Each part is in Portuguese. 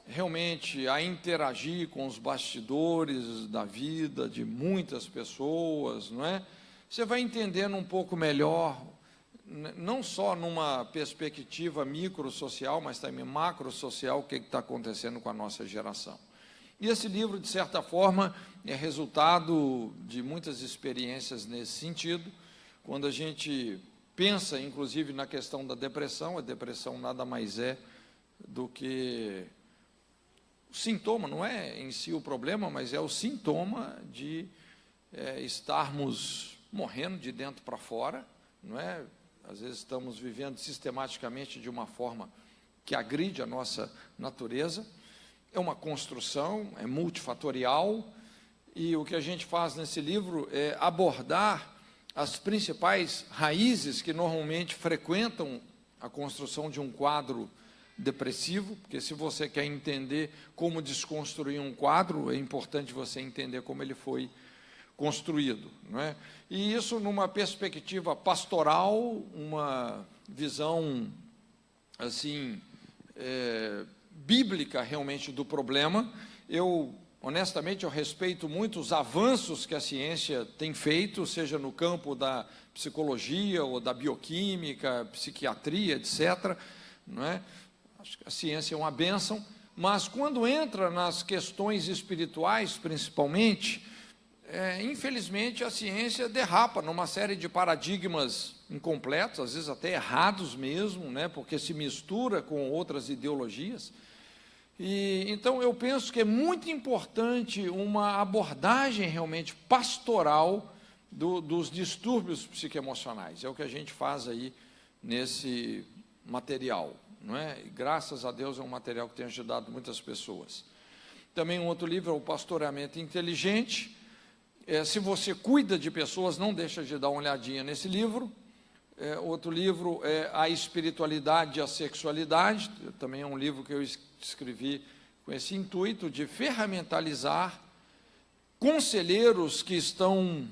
realmente a interagir com os bastidores da vida de muitas pessoas, não é? Você vai entendendo um pouco melhor, não só numa perspectiva microsocial, mas também macrosocial, o que está acontecendo com a nossa geração. E esse livro, de certa forma, é resultado de muitas experiências nesse sentido. Quando a gente pensa, inclusive, na questão da depressão, a depressão nada mais é do que o sintoma, não é em si o problema, mas é o sintoma de estarmos morrendo de dentro para fora, não é? Às vezes estamos vivendo sistematicamente de uma forma que agride a nossa natureza. É uma construção, é multifatorial, e o que a gente faz nesse livro é abordar as principais raízes que normalmente frequentam a construção de um quadro depressivo, porque se você quer entender como desconstruir um quadro, é importante você entender como ele foi construído, não é? E isso numa perspectiva pastoral, uma visão assim bíblica realmente do problema. Honestamente, eu respeito muito os avanços que a ciência tem feito, seja no campo da psicologia ou da bioquímica, psiquiatria, etc., não é? Acho que a ciência é uma bênção, mas quando entra nas questões espirituais, principalmente, infelizmente a ciência derrapa numa série de paradigmas incompletos, às vezes até errados mesmo, né? Porque se mistura com outras ideologias. E então eu penso que é muito importante uma abordagem realmente pastoral dos distúrbios psicoemocionais. É o que a gente faz aí nesse material, não é? E graças a Deus é um material que tem ajudado muitas pessoas. Também um outro livro é o Pastoreamento Inteligente. Se você cuida de pessoas, não deixa de dar uma olhadinha nesse livro. Outro livro é A Espiritualidade e a Sexualidade. Também é um livro que eu escrevi com esse intuito de ferramentalizar conselheiros que estão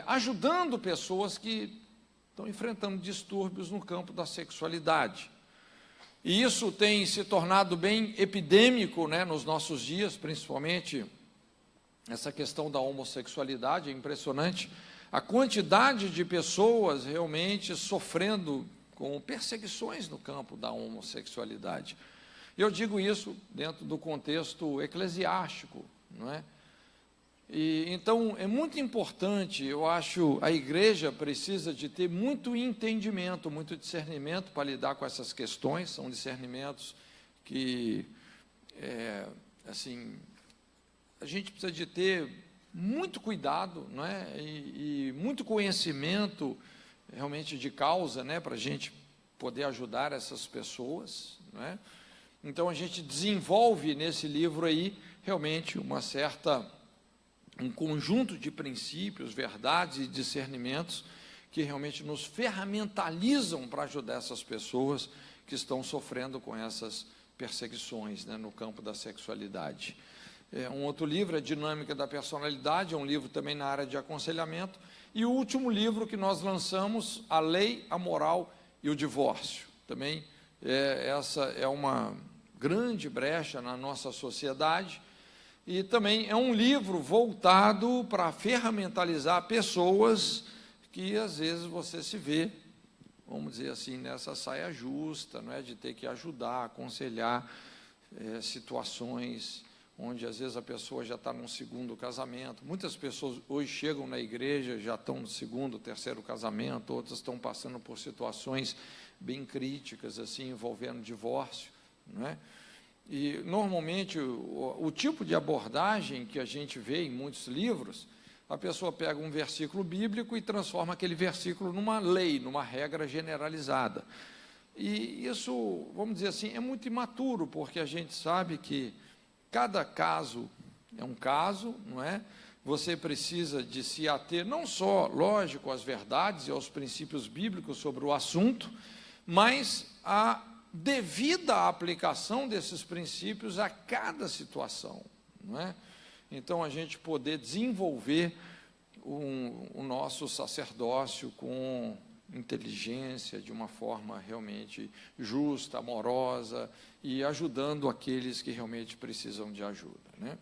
ajudando pessoas que estão enfrentando distúrbios no campo da sexualidade. E isso tem se tornado bem epidêmico, né, nos nossos dias, principalmente essa questão da homossexualidade. É impressionante a quantidade de pessoas realmente sofrendo com perseguições no campo da homossexualidade. Eu digo isso dentro do contexto eclesiástico, não é? E então é muito importante, eu acho, a igreja precisa de ter muito entendimento, muito discernimento para lidar com essas questões. São discernimentos que, assim, a gente precisa de ter muito cuidado, não é? E muito conhecimento realmente de causa, né? Para a gente poder ajudar essas pessoas, não é? Então a gente desenvolve nesse livro aí realmente um conjunto de princípios, verdades e discernimentos que realmente nos ferramentalizam para ajudar essas pessoas que estão sofrendo com essas perseguições, né, no campo da sexualidade. Um outro livro é Dinâmica da Personalidade, é um livro também na área de aconselhamento. E o último livro que nós lançamos, A Lei, a Moral e o Divórcio. Também essa é uma grande brecha na nossa sociedade. E também é um livro voltado para ferramentalizar pessoas que, às vezes, você se vê, vamos dizer assim, nessa saia justa, não é? De ter que ajudar, aconselhar situações onde, às vezes, a pessoa já está num segundo casamento. Muitas pessoas hoje chegam na igreja, já estão no segundo, terceiro casamento, outras estão passando por situações bem críticas, assim, envolvendo divórcio, não é? E, normalmente, o tipo de abordagem que a gente vê em muitos livros, a pessoa pega um versículo bíblico e transforma aquele versículo numa lei, numa regra generalizada. E isso, vamos dizer assim, é muito imaturo, porque a gente sabe que cada caso é um caso, não é? Você precisa de se ater, não só, lógico, às verdades e aos princípios bíblicos sobre o assunto, mas a devida aplicação desses princípios a cada situação, não é? Então, a gente poder desenvolver o nosso sacerdócio com inteligência, de uma forma realmente justa, amorosa, e ajudando aqueles que realmente precisam de ajuda, né?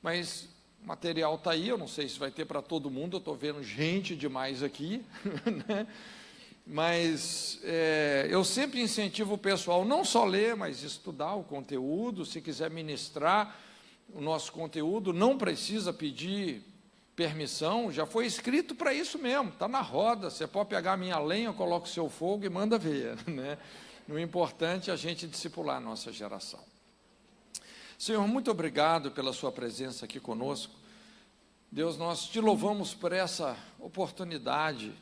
Mas o material está aí, eu não sei se vai ter para todo mundo, eu estou vendo gente demais aqui, né? Mas eu sempre incentivo o pessoal não só ler, mas estudar o conteúdo. Se quiser ministrar o nosso conteúdo, não precisa pedir permissão, já foi escrito para isso mesmo, está na roda, você pode pegar a minha lenha, eu coloco o seu fogo e manda ver, né? O importante é a gente discipular a nossa geração. Senhor, muito obrigado pela sua presença aqui conosco. Deus, nós te louvamos por essa oportunidade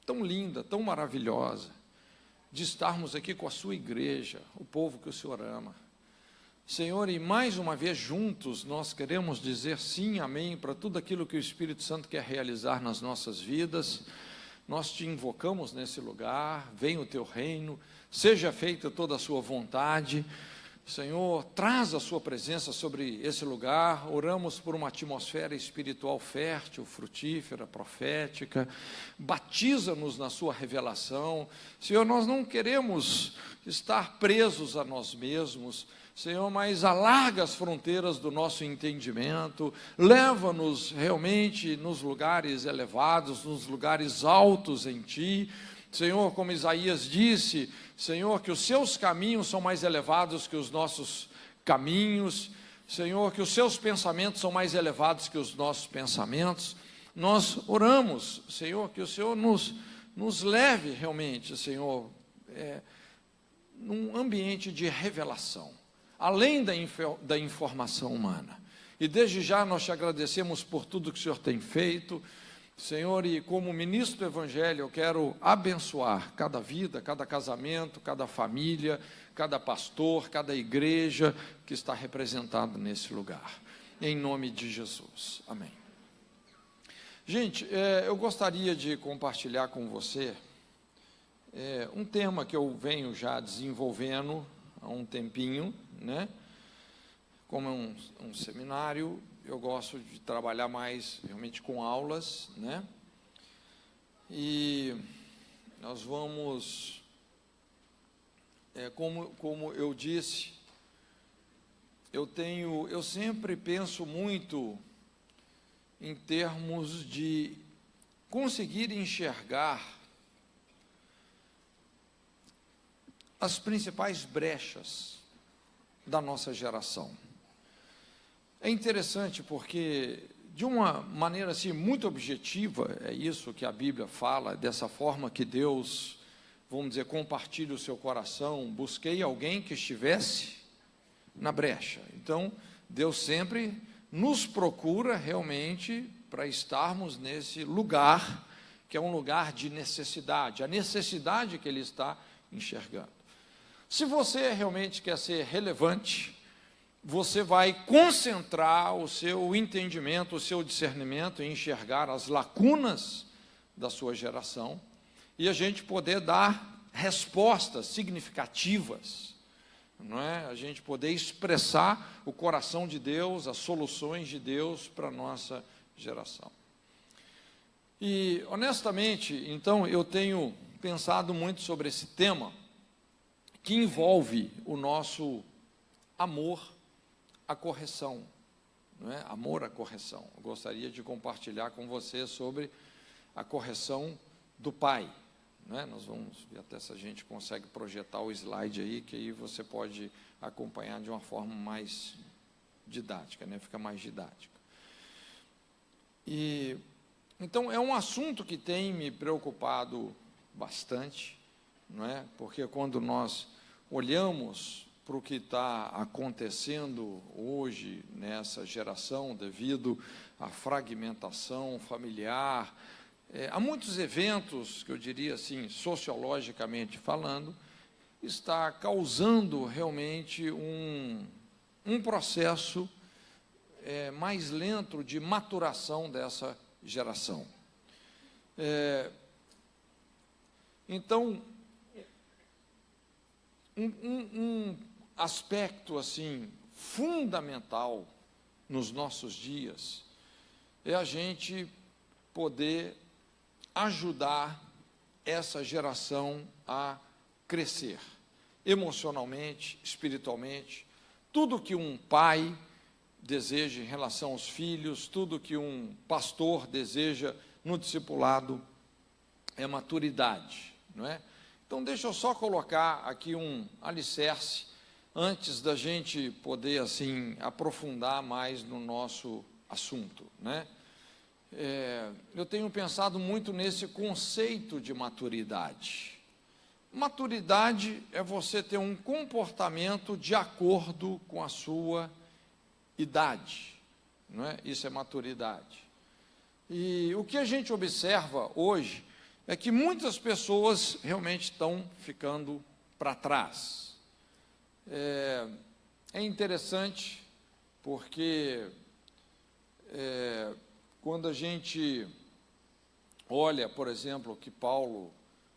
tão linda, tão maravilhosa, de estarmos aqui com a sua igreja, o povo que o Senhor ama. Senhor, e mais uma vez juntos, nós queremos dizer sim, amém, para tudo aquilo que o Espírito Santo quer realizar nas nossas vidas. Nós te invocamos nesse lugar, venha o teu reino, seja feita toda a sua vontade. Senhor, traz a sua presença sobre esse lugar. Oramos por uma atmosfera espiritual fértil, frutífera, profética. Batiza-nos na sua revelação. Senhor, nós não queremos estar presos a nós mesmos, Senhor, mas alarga as fronteiras do nosso entendimento, leva-nos realmente nos lugares elevados, nos lugares altos em Ti. Senhor, como Isaías disse, Senhor, que os seus caminhos são mais elevados que os nossos caminhos, Senhor, que os seus pensamentos são mais elevados que os nossos pensamentos. Nós oramos, Senhor, que o Senhor nos leve realmente, Senhor, num ambiente de revelação, além da informação humana. E desde já nós te agradecemos por tudo que o Senhor tem feito, Senhor, e como ministro do Evangelho, eu quero abençoar cada vida, cada casamento, cada família, cada pastor, cada igreja que está representada nesse lugar. Em nome de Jesus. Amém. Gente, eu gostaria de compartilhar com você um tema que eu venho já desenvolvendo há um tempinho, né? Como é um seminário, eu gosto de trabalhar mais realmente com aulas, né? E nós vamos, como eu disse, eu sempre penso muito em termos de conseguir enxergar as principais brechas da nossa geração. É interessante porque, de uma maneira assim, muito objetiva, é isso que a Bíblia fala, dessa forma que Deus, vamos dizer, compartilha o seu coração. Busquei alguém que estivesse na brecha. Então, Deus sempre nos procura realmente para estarmos nesse lugar, que é um lugar de necessidade, a necessidade que Ele está enxergando. Se você realmente quer ser relevante, você vai concentrar o seu entendimento, o seu discernimento em enxergar as lacunas da sua geração e a gente poder dar respostas significativas, não é? A gente poder expressar o coração de Deus, as soluções de Deus para a nossa geração. E, honestamente, então, eu tenho pensado muito sobre esse tema que envolve o nosso amor à correção, não é? Amor à correção. Eu gostaria de compartilhar com você sobre a correção do pai, não é? Nós vamos ver até se a gente consegue projetar o slide aí, que aí você pode acompanhar de uma forma mais didática, né? Fica mais didática. E então é um assunto que tem me preocupado bastante, não é? Porque quando nós olhamos para o que está acontecendo hoje nessa geração, devido à fragmentação familiar, há muitos eventos, que eu diria assim, sociologicamente falando, está causando realmente um processo mais lento de maturação dessa geração. Então, um aspecto assim fundamental nos nossos dias é a gente poder ajudar essa geração a crescer, emocionalmente, espiritualmente, tudo que um pai deseja em relação aos filhos, tudo que um pastor deseja no discipulado é maturidade, não é? Então, deixa eu só colocar aqui um alicerce, antes da gente poder, assim, aprofundar mais no nosso assunto, né? Eu tenho pensado muito nesse conceito de maturidade. Maturidade é você ter um comportamento de acordo com a sua idade, não é? Isso é maturidade. E o que a gente observa hoje é que muitas pessoas realmente estão ficando para trás. É interessante porque quando a gente olha, por exemplo, o que Paulo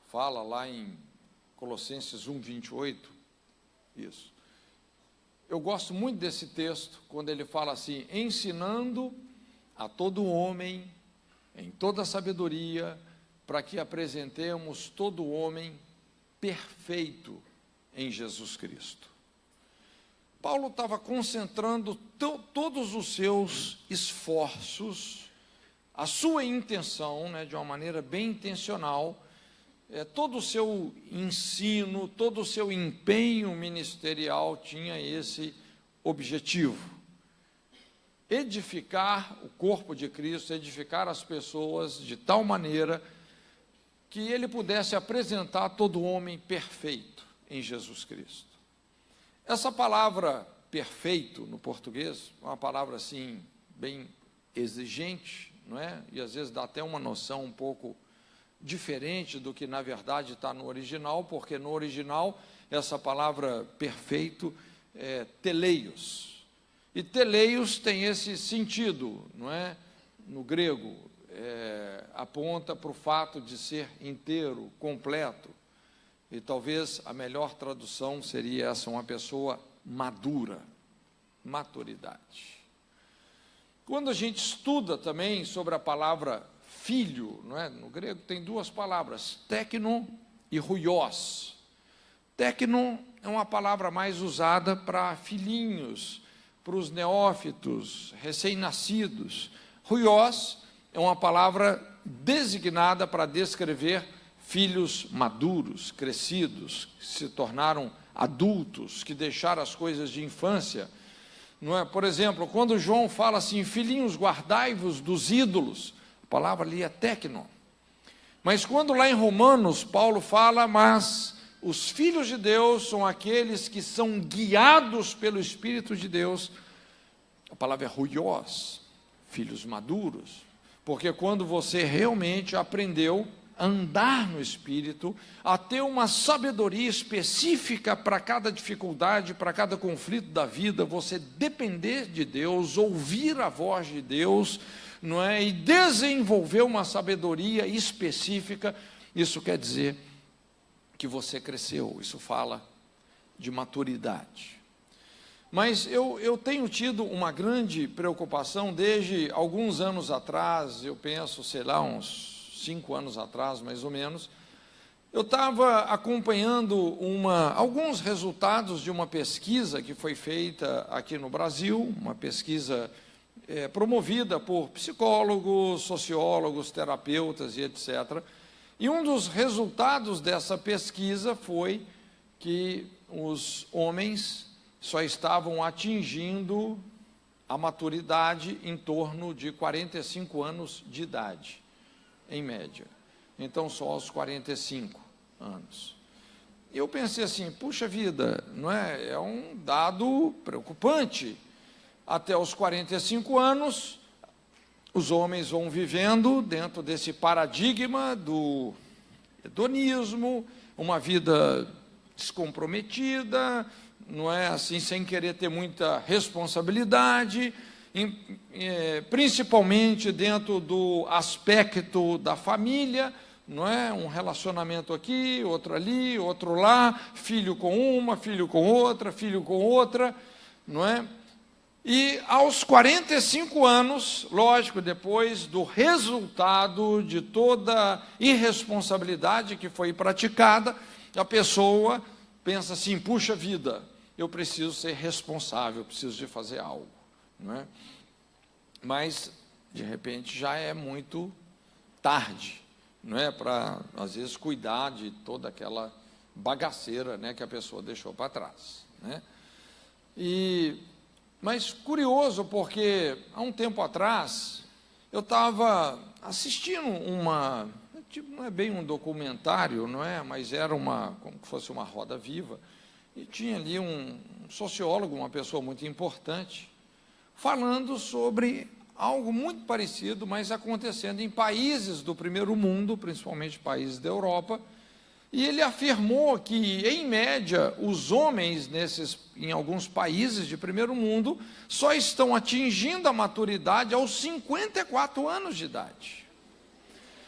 fala lá em Colossenses 1:28, isso. Eu gosto muito desse texto, quando ele fala assim, ensinando a todo homem, em toda sabedoria, para que apresentemos todo homem perfeito em Jesus Cristo. Paulo estava concentrando todos os seus esforços, a sua intenção, né, de uma maneira bem intencional, todo o seu ensino, todo o seu empenho ministerial tinha esse objetivo: edificar o corpo de Cristo, edificar as pessoas de tal maneira que ele pudesse apresentar todo homem perfeito em Jesus Cristo. Essa palavra perfeito no português é uma palavra assim bem exigente, não é? E às vezes dá até uma noção um pouco diferente do que na verdade está no original, porque no original essa palavra perfeito é teleios. E teleios tem esse sentido, não é? No grego, aponta para o fato de ser inteiro, completo. E talvez a melhor tradução seria essa, uma pessoa madura, maturidade. Quando a gente estuda também sobre a palavra filho, não é? No grego tem duas palavras, teknon e huios. Teknon é uma palavra mais usada para filhinhos, para os neófitos, recém-nascidos. Huios é uma palavra designada para descrever filhos maduros, crescidos, que se tornaram adultos, que deixaram as coisas de infância, não é? Por exemplo, quando João fala assim, filhinhos, guardai-vos dos ídolos, a palavra ali é teknon. Mas quando lá em Romanos, Paulo fala, mas os filhos de Deus são aqueles que são guiados pelo Espírito de Deus, a palavra é huios, filhos maduros, porque quando você realmente aprendeu a andar no Espírito, a ter uma sabedoria específica para cada dificuldade, para cada conflito da vida, você depender de Deus, ouvir a voz de Deus, não é? E desenvolver uma sabedoria específica, isso quer dizer que você cresceu, isso fala de maturidade. Mas eu tenho tido uma grande preocupação desde alguns anos atrás, eu penso, sei lá, uns 5 anos atrás, mais ou menos, eu estava acompanhando alguns resultados de uma pesquisa que foi feita aqui no Brasil, uma pesquisa promovida por psicólogos, sociólogos, terapeutas e etc. E um dos resultados dessa pesquisa foi que os homens só estavam atingindo a maturidade em torno de 45 anos de idade, em média. Então, só aos 45 anos. Eu pensei assim, puxa vida, não é? É um dado preocupante. Até os 45 anos, os homens vão vivendo dentro desse paradigma do hedonismo, uma vida descomprometida, não é assim, sem querer ter muita responsabilidade, principalmente dentro do aspecto da família, não é? Um relacionamento aqui, outro ali, outro lá, filho com uma, filho com outra, filho com outra, não é? E aos 45 anos, lógico, depois do resultado de toda a irresponsabilidade que foi praticada, a pessoa pensa assim: puxa vida, eu preciso ser responsável, eu preciso de fazer algo, não é? Mas, de repente, já é muito tarde, não é? Para, às vezes, cuidar de toda aquela bagaceira, né, que a pessoa deixou para trás, né? Mas curioso, porque há um tempo atrás eu estava assistindo tipo, não é bem um documentário, não é? Mas era como se fosse uma roda viva, e tinha ali um sociólogo, uma pessoa muito importante, falando sobre algo muito parecido, mas acontecendo em países do primeiro mundo, principalmente países da Europa. E ele afirmou que, em média, os homens em alguns países de primeiro mundo só estão atingindo a maturidade aos 54 anos de idade.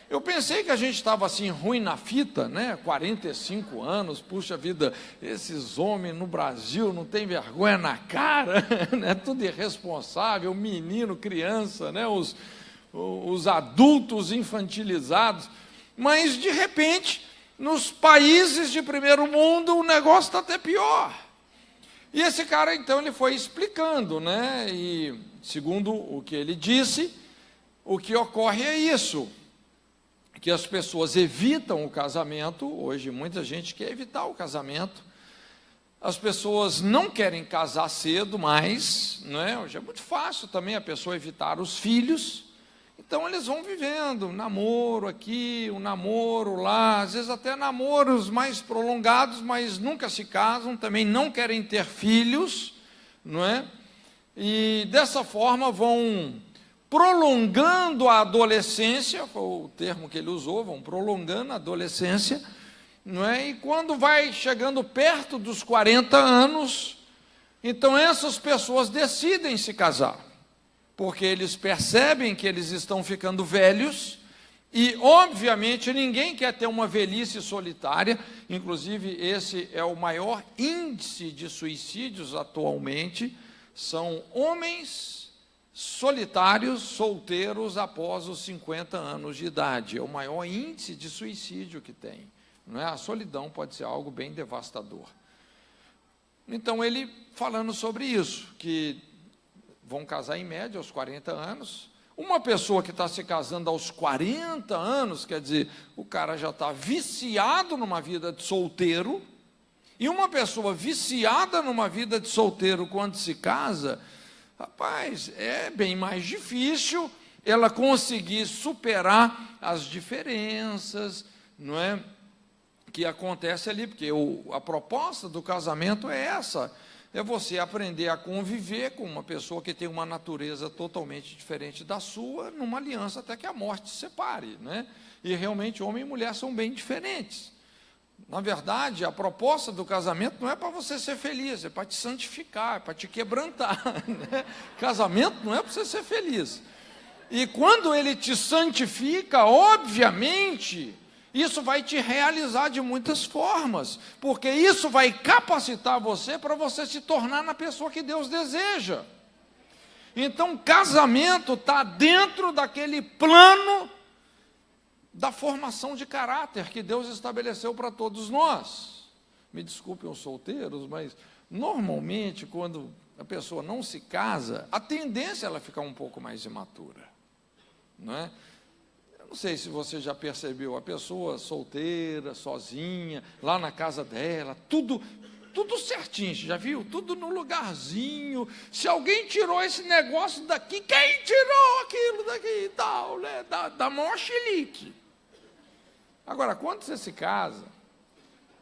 Eu pensei que a gente estava assim, ruim na fita, né? 45 anos, puxa vida, esses homens no Brasil não têm vergonha na cara, né? Tudo irresponsável, menino, criança, né? Os adultos infantilizados. Mas, de repente, nos países de primeiro mundo, o negócio está até pior. E esse cara, então, ele foi explicando, né? E, segundo o que ele disse, o que ocorre é isso, que as pessoas evitam o casamento. Hoje, muita gente quer evitar o casamento. As pessoas não querem casar cedo mais, né? Hoje é muito fácil também a pessoa evitar os filhos. Então, eles vão vivendo, um namoro aqui, um namoro lá, às vezes até namoros mais prolongados, mas nunca se casam, também não querem ter filhos, não é? E, dessa forma, vão prolongando a adolescência, foi o termo que ele usou, vão prolongando a adolescência, não é? E quando vai chegando perto dos 40 anos, então essas pessoas decidem se casar, porque eles percebem que eles estão ficando velhos, e, obviamente, ninguém quer ter uma velhice solitária. Inclusive, esse é o maior índice de suicídios atualmente, são homens solitários, solteiros, após os 50 anos de idade. É o maior índice de suicídio que tem, não é? A solidão pode ser algo bem devastador. Então, ele falando sobre isso, que vão casar em média aos 40 anos. Uma pessoa que está se casando aos 40 anos, quer dizer, o cara já está viciado numa vida de solteiro, e uma pessoa viciada numa vida de solteiro quando se casa, rapaz, é bem mais difícil ela conseguir superar as diferenças, não é, que acontece ali, porque a proposta do casamento é essa, é você aprender a conviver com uma pessoa que tem uma natureza totalmente diferente da sua, numa aliança até que a morte separe, né? E realmente homem e mulher são bem diferentes. Na verdade, a proposta do casamento não é para você ser feliz, é para te santificar, é para te quebrantar, né? Casamento não é para você ser feliz. E quando ele te santifica, obviamente, isso vai te realizar de muitas formas, porque isso vai capacitar você para você se tornar na pessoa que Deus deseja. Então, casamento está dentro daquele plano da formação de caráter que Deus estabeleceu para todos nós. Me desculpem os solteiros, mas normalmente, quando a pessoa não se casa, a tendência é ela ficar um pouco mais imatura, não é? Não sei se você já percebeu, a pessoa solteira, sozinha, lá na casa dela, tudo certinho, já viu? Tudo no lugarzinho. Se alguém tirou esse negócio daqui, quem tirou aquilo daqui e tal, né? Dá maior chilique. Agora, quando você se casa,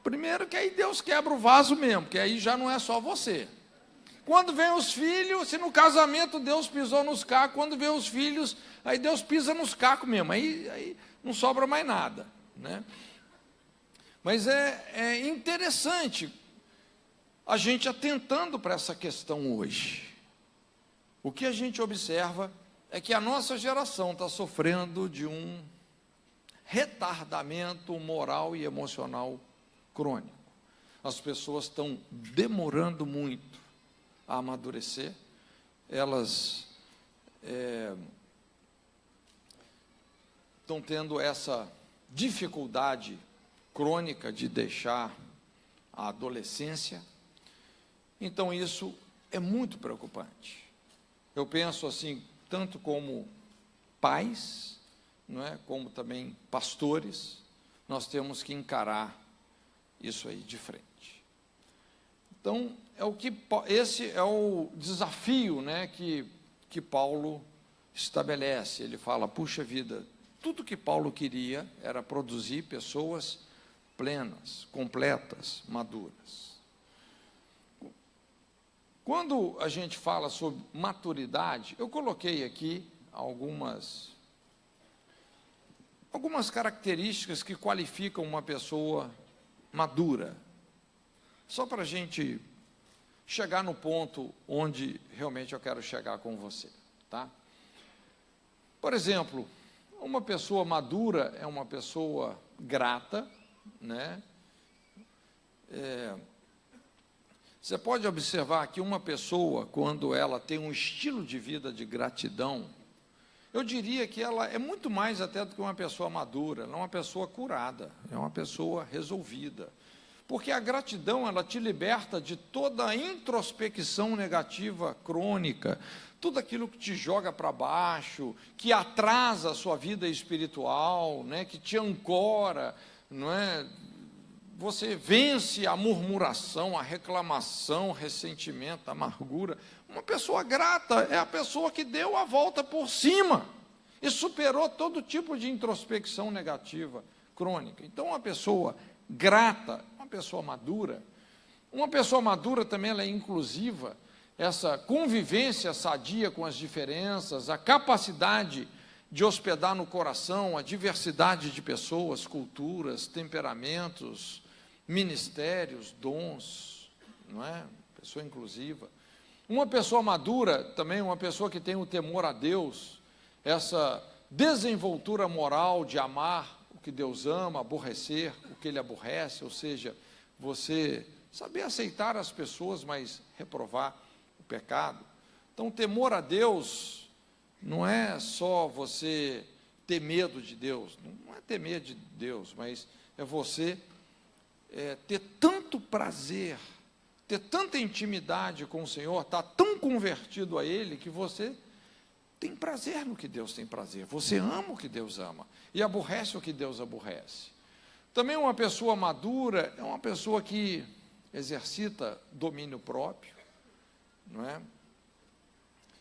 primeiro que aí Deus quebra o vaso mesmo, porque aí já não é só você. Quando vem os filhos, se no casamento Deus pisou nos cacos, quando vem os filhos, aí Deus pisa nos cacos mesmo, aí não sobra mais nada, né? Mas é interessante a gente atentando para essa questão hoje. O que a gente observa é que a nossa geração está sofrendo de um retardamento moral e emocional crônico. As pessoas estão demorando muito a amadurecer, elas estão tendo essa dificuldade crônica de deixar a adolescência. Então, isso é muito preocupante. Eu penso assim, tanto como pais, não é, como também pastores, nós temos que encarar isso aí de frente. Então, esse é o desafio, né, que Paulo estabelece. Ele fala, puxa vida, tudo que Paulo queria era produzir pessoas plenas, completas, maduras. Quando a gente fala sobre maturidade, eu coloquei aqui algumas características que qualificam uma pessoa madura, só para a gente chegar no ponto onde realmente eu quero chegar com você, tá? Por exemplo, uma pessoa madura é uma pessoa grata, né? Você pode observar que uma pessoa, quando ela tem um estilo de vida de gratidão, eu diria que ela é muito mais até do que uma pessoa madura, ela é uma pessoa curada, é uma pessoa resolvida. Porque a gratidão, ela te liberta de toda a introspecção negativa crônica, tudo aquilo que te joga para baixo, que atrasa a sua vida espiritual, né, que te ancora, não é? Você vence a murmuração, a reclamação, o ressentimento, a amargura. Uma pessoa grata é a pessoa que deu a volta por cima e superou todo tipo de introspecção negativa crônica. Então, uma pessoa grata, uma pessoa madura também ela é inclusiva, essa convivência sadia com as diferenças, a capacidade de hospedar no coração a diversidade de pessoas, culturas, temperamentos, ministérios, dons, não é? Pessoa inclusiva. Uma pessoa madura também, uma pessoa que tem o temor a Deus, essa desenvoltura moral de amar o que Deus ama, aborrecer o que Ele aborrece, ou seja, você saber aceitar as pessoas, mas reprovar o pecado. Então, o temor a Deus não é só você ter medo de Deus, não é ter medo de Deus, mas é você ter tanto prazer, ter tanta intimidade com o Senhor, estar tão convertido a Ele, que você tem prazer no que Deus tem prazer, você ama o que Deus ama, e aborrece o que Deus aborrece. Também uma pessoa madura é uma pessoa que exercita domínio próprio, não é?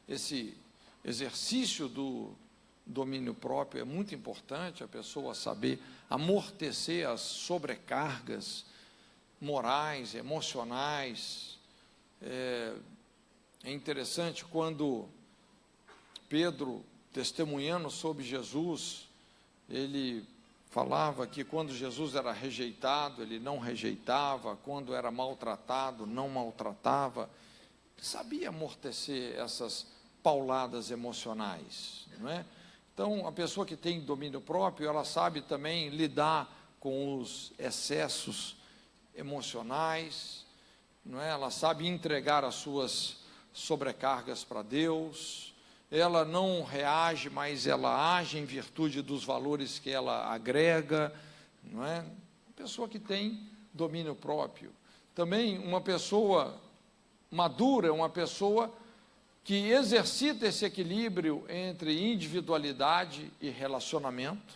Esse exercício do domínio próprio é muito importante, a pessoa saber amortecer as sobrecargas morais, emocionais. É interessante quando Pedro, testemunhando sobre Jesus, ele falava que quando Jesus era rejeitado, ele não rejeitava, quando era maltratado, não maltratava. Ele sabia amortecer essas pauladas emocionais, não é? Então, a pessoa que tem domínio próprio, ela sabe também lidar com os excessos emocionais, não é? Ela sabe entregar as suas sobrecargas para Deus, ela não reage, mas ela age em virtude dos valores que ela agrega, não é? Pessoa que tem domínio próprio. Também uma pessoa madura é uma pessoa que exercita esse equilíbrio entre individualidade e relacionamento,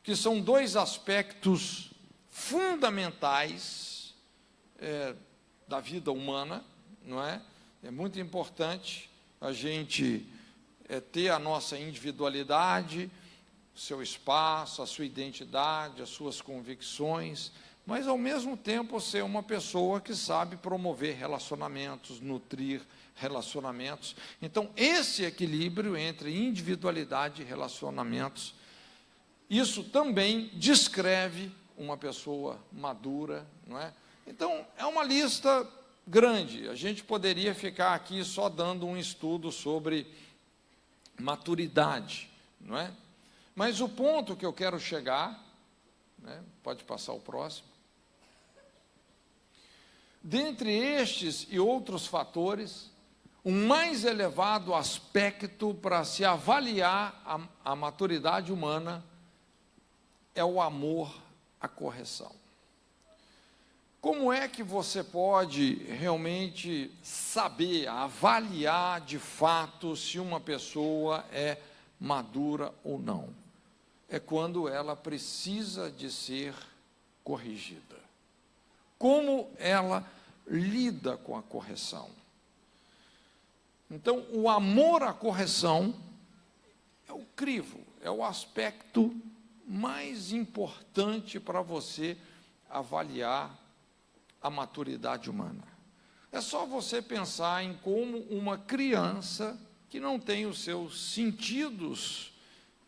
que são dois aspectos fundamentais da vida humana, não é? É muito importante a gente ter a nossa individualidade, o seu espaço, a sua identidade, as suas convicções, mas, ao mesmo tempo, ser uma pessoa que sabe promover relacionamentos, nutrir relacionamentos. Então, esse equilíbrio entre individualidade e relacionamentos, isso também descreve uma pessoa madura, não é? Então, é uma lista grande. A gente poderia ficar aqui só dando um estudo sobre maturidade, não é? Mas o ponto que eu quero chegar, né, pode passar o próximo. Dentre estes e outros fatores, o mais elevado aspecto para se avaliar a maturidade humana é o amor à correção. Como é que você pode realmente saber, avaliar de fato se uma pessoa é madura ou não? É quando ela precisa de ser corrigida. Como ela lida com a correção? Então, o amor à correção é o crivo, é o aspecto mais importante para você avaliar a maturidade humana. É só você pensar em como uma criança que não tem os seus sentidos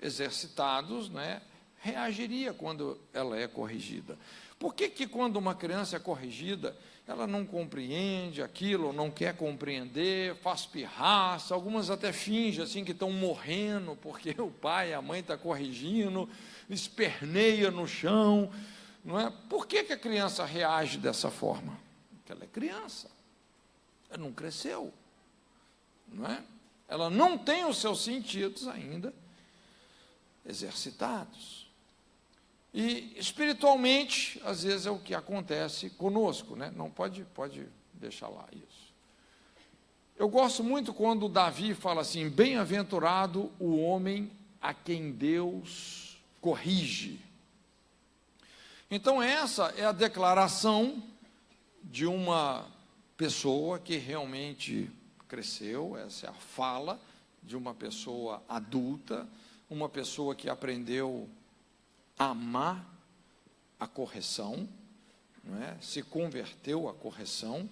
exercitados, né, reagiria quando ela é corrigida. Por que quando uma criança é corrigida, ela não compreende aquilo, ou não quer compreender, faz pirraça, algumas até fingem assim que estão morrendo, porque o pai, a mãe está corrigindo, esperneia no chão, não é? Por que a criança reage dessa forma? Porque ela é criança, ela não cresceu, não é? Ela não tem os seus sentidos ainda exercitados. E espiritualmente, às vezes é o que acontece conosco, né? Não pode deixar lá isso. Eu gosto muito quando Davi fala assim: bem-aventurado o homem a quem Deus corrige. Então essa é a declaração de uma pessoa que realmente cresceu, essa é a fala de uma pessoa adulta, uma pessoa que aprendeu amar a correção, não é? Se converteu à correção.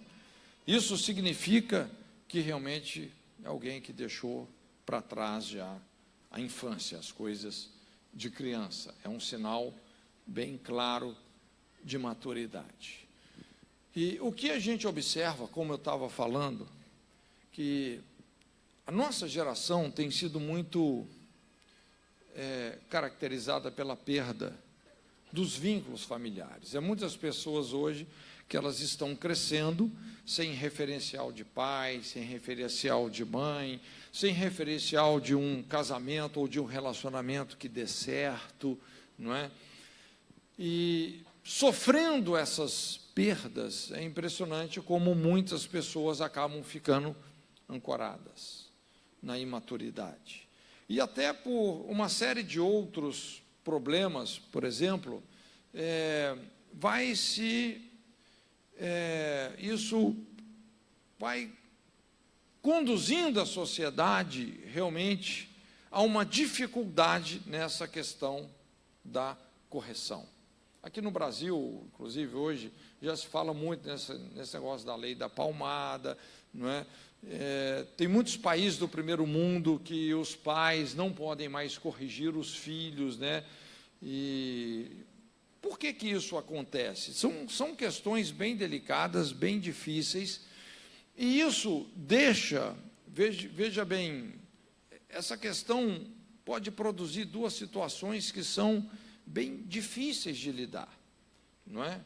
Isso significa que realmente é alguém que deixou para trás já a infância, as coisas de criança. É um sinal bem claro de maturidade. E o que a gente observa, como eu estava falando, que a nossa geração tem sido muito caracterizada pela perda dos vínculos familiares. Muitas pessoas hoje que elas estão crescendo sem referencial de pai, sem referencial de mãe, sem referencial de um casamento ou de um relacionamento que dê certo, não é? E sofrendo essas perdas, é impressionante como muitas pessoas acabam ficando ancoradas na imaturidade. E até por uma série de outros problemas, por exemplo, isso vai conduzindo a sociedade realmente a uma dificuldade nessa questão da correção. Aqui no Brasil, inclusive hoje, já se fala muito nesse negócio da lei da palmada, não é? Tem muitos países do primeiro mundo que os pais não podem mais corrigir os filhos, né? E por que isso acontece? São questões bem delicadas, bem difíceis, e isso deixa, veja bem, essa questão pode produzir duas situações que são bem difíceis de lidar, não é?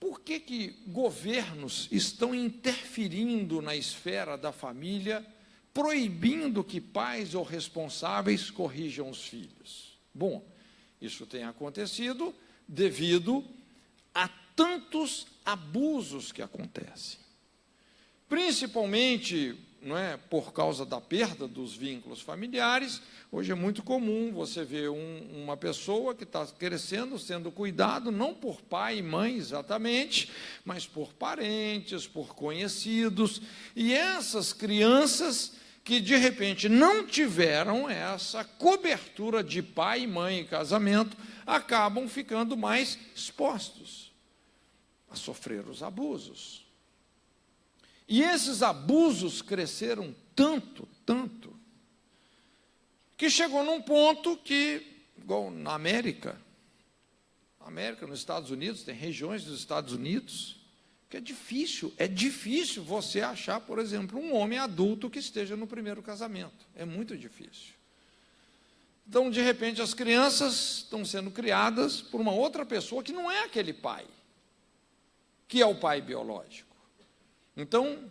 Por que governos estão interferindo na esfera da família, proibindo que pais ou responsáveis corrijam os filhos? Bom, isso tem acontecido devido a tantos abusos que acontecem. Principalmente, não é, por causa da perda dos vínculos familiares. Hoje é muito comum você ver uma pessoa que está crescendo, sendo cuidado, não por pai e mãe exatamente, mas por parentes, por conhecidos, e essas crianças que de repente não tiveram essa cobertura de pai e mãe em casamento, acabam ficando mais expostos a sofrer os abusos. E esses abusos cresceram tanto, que chegou num ponto que, igual na América, nos Estados Unidos, tem regiões dos Estados Unidos, que é difícil você achar, por exemplo, um homem adulto que esteja no primeiro casamento. É muito difícil. Então, de repente, as crianças estão sendo criadas por uma outra pessoa que não é aquele pai, que é o pai biológico. Então,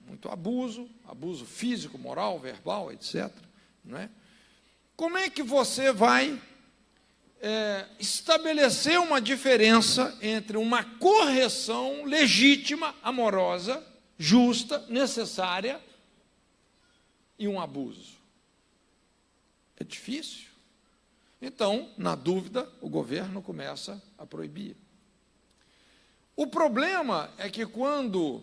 muito abuso, abuso físico, moral, verbal, etc. Não é? Como é que você vai estabelecer uma diferença entre uma correção legítima, amorosa, justa, necessária, e um abuso? É difícil. Então, na dúvida, o governo começa a proibir. O problema é que quando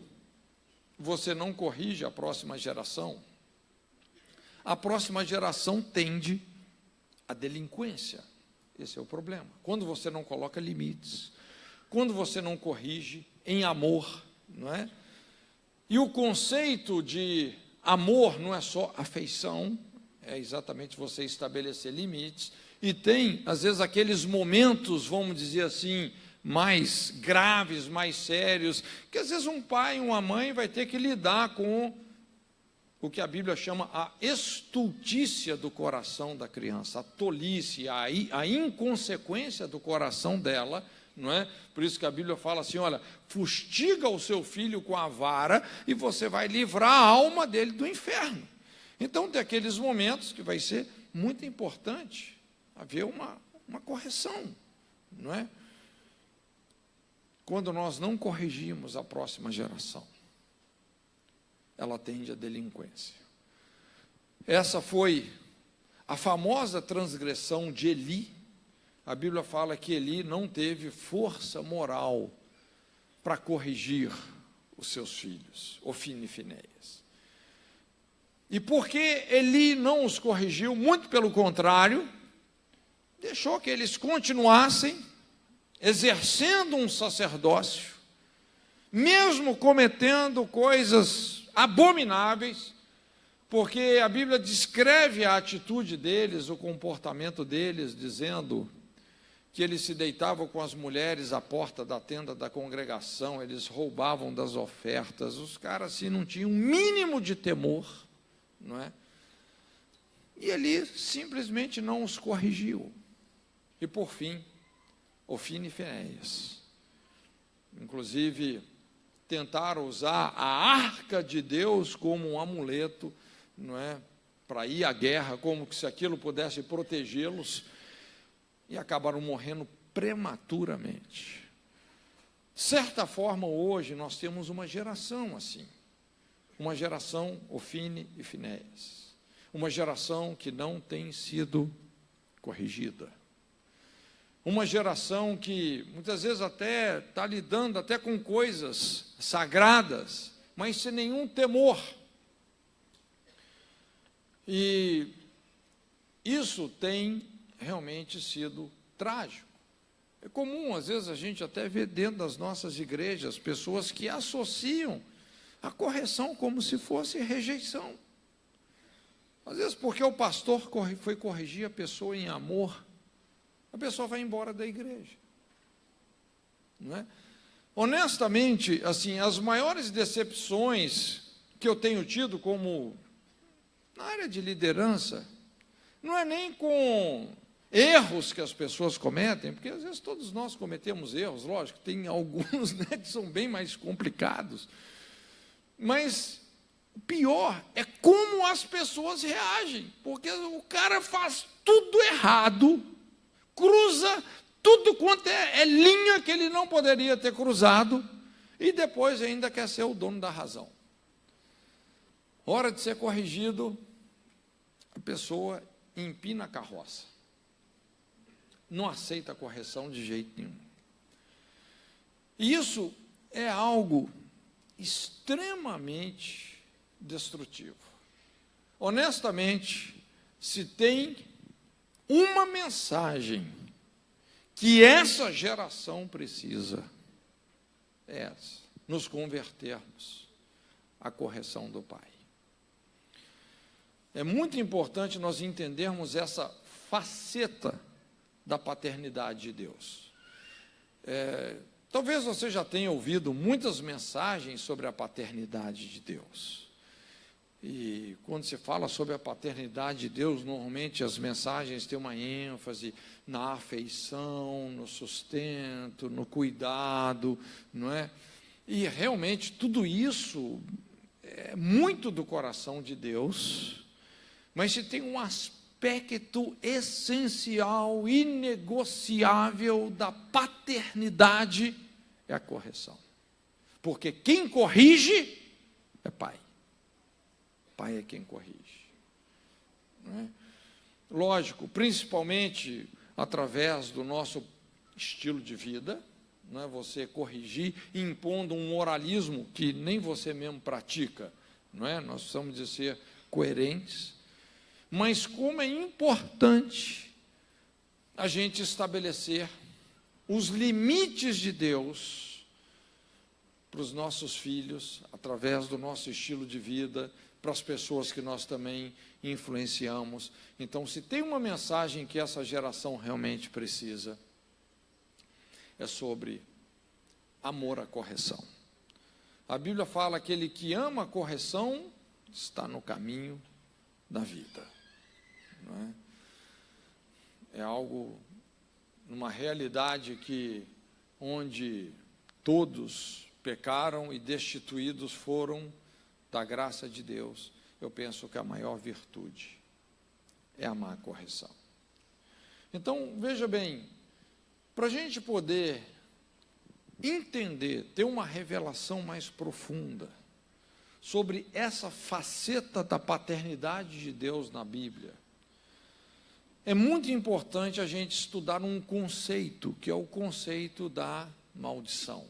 você não corrige a próxima geração tende à delinquência. Esse é o problema. Quando você não coloca limites, quando você não corrige em amor, não é? E o conceito de amor não é só afeição, é exatamente você estabelecer limites, e tem, às vezes, aqueles momentos, vamos dizer assim, mais graves, mais sérios, que às vezes um pai, uma mãe vai ter que lidar com o que a Bíblia chama a estultícia do coração da criança, a tolice, a inconsequência do coração dela, não é? Por isso que a Bíblia fala assim, olha, fustiga o seu filho com a vara e você vai livrar a alma dele do inferno. Então, tem aqueles momentos que vai ser muito importante haver uma correção, não é? Quando nós não corrigimos a próxima geração, ela tende à delinquência. Essa foi a famosa transgressão de Eli. A Bíblia fala que Eli não teve força moral para corrigir os seus filhos, Ofni e Finéias. E porque Eli não os corrigiu, muito pelo contrário, deixou que eles continuassem exercendo um sacerdócio, mesmo cometendo coisas abomináveis, porque a Bíblia descreve a atitude deles, o comportamento deles, dizendo que eles se deitavam com as mulheres à porta da tenda da congregação, eles roubavam das ofertas, os caras assim não tinham um mínimo de temor, não é? E ele simplesmente não os corrigiu. E por fim, Ofni e Finéias, inclusive, tentaram usar a arca de Deus como um amuleto, não é, para ir à guerra, como se aquilo pudesse protegê-los, e acabaram morrendo prematuramente. De certa forma, hoje, nós temos uma geração assim, uma geração Ofni e Finéias, uma geração que não tem sido corrigida. Uma geração que muitas vezes até está lidando até com coisas sagradas, mas sem nenhum temor. E isso tem realmente sido trágico. É comum, às vezes, a gente até ver dentro das nossas igrejas pessoas que associam a correção como se fosse rejeição. Às vezes, porque o pastor foi corrigir a pessoa em amor, a pessoa vai embora da igreja, não é? Honestamente, assim, as maiores decepções que eu tenho tido como na área de liderança, não é nem com erros que as pessoas cometem, porque às vezes todos nós cometemos erros, lógico, tem alguns, né, que são bem mais complicados, mas o pior é como as pessoas reagem, porque o cara faz tudo errado, cruza tudo quanto é linha que ele não poderia ter cruzado, e depois ainda quer ser o dono da razão. Hora de ser corrigido, a pessoa empina a carroça, não aceita a correção de jeito nenhum. E isso é algo extremamente destrutivo. Honestamente, se tem uma mensagem que essa geração precisa, é essa: nos convertermos à correção do Pai. É muito importante nós entendermos essa faceta da paternidade de Deus. Talvez você já tenha ouvido muitas mensagens sobre a paternidade de Deus. E quando se fala sobre a paternidade de Deus, normalmente as mensagens têm uma ênfase na afeição, no sustento, no cuidado, não é? E realmente tudo isso é muito do coração de Deus, mas se tem um aspecto essencial, inegociável da paternidade, é a correção. Porque quem corrige é pai. Pai é quem corrige. Não é? Lógico, principalmente através do nosso estilo de vida, não é? Você corrigir impondo um moralismo que nem você mesmo pratica, não é? Nós precisamos de ser coerentes, mas como é importante a gente estabelecer os limites de Deus para os nossos filhos, através do nosso estilo de vida, para as pessoas que nós também influenciamos. Então, se tem uma mensagem que essa geração realmente precisa, é sobre amor à correção. A Bíblia fala que aquele que ama a correção está no caminho da vida. Não é? É algo, uma realidade que, onde todos pecaram e destituídos foram da graça de Deus, eu penso que a maior virtude é amar a correção. Então, veja bem, para a gente poder entender, ter uma revelação mais profunda sobre essa faceta da paternidade de Deus na Bíblia, é muito importante a gente estudar um conceito, que é o conceito da maldição.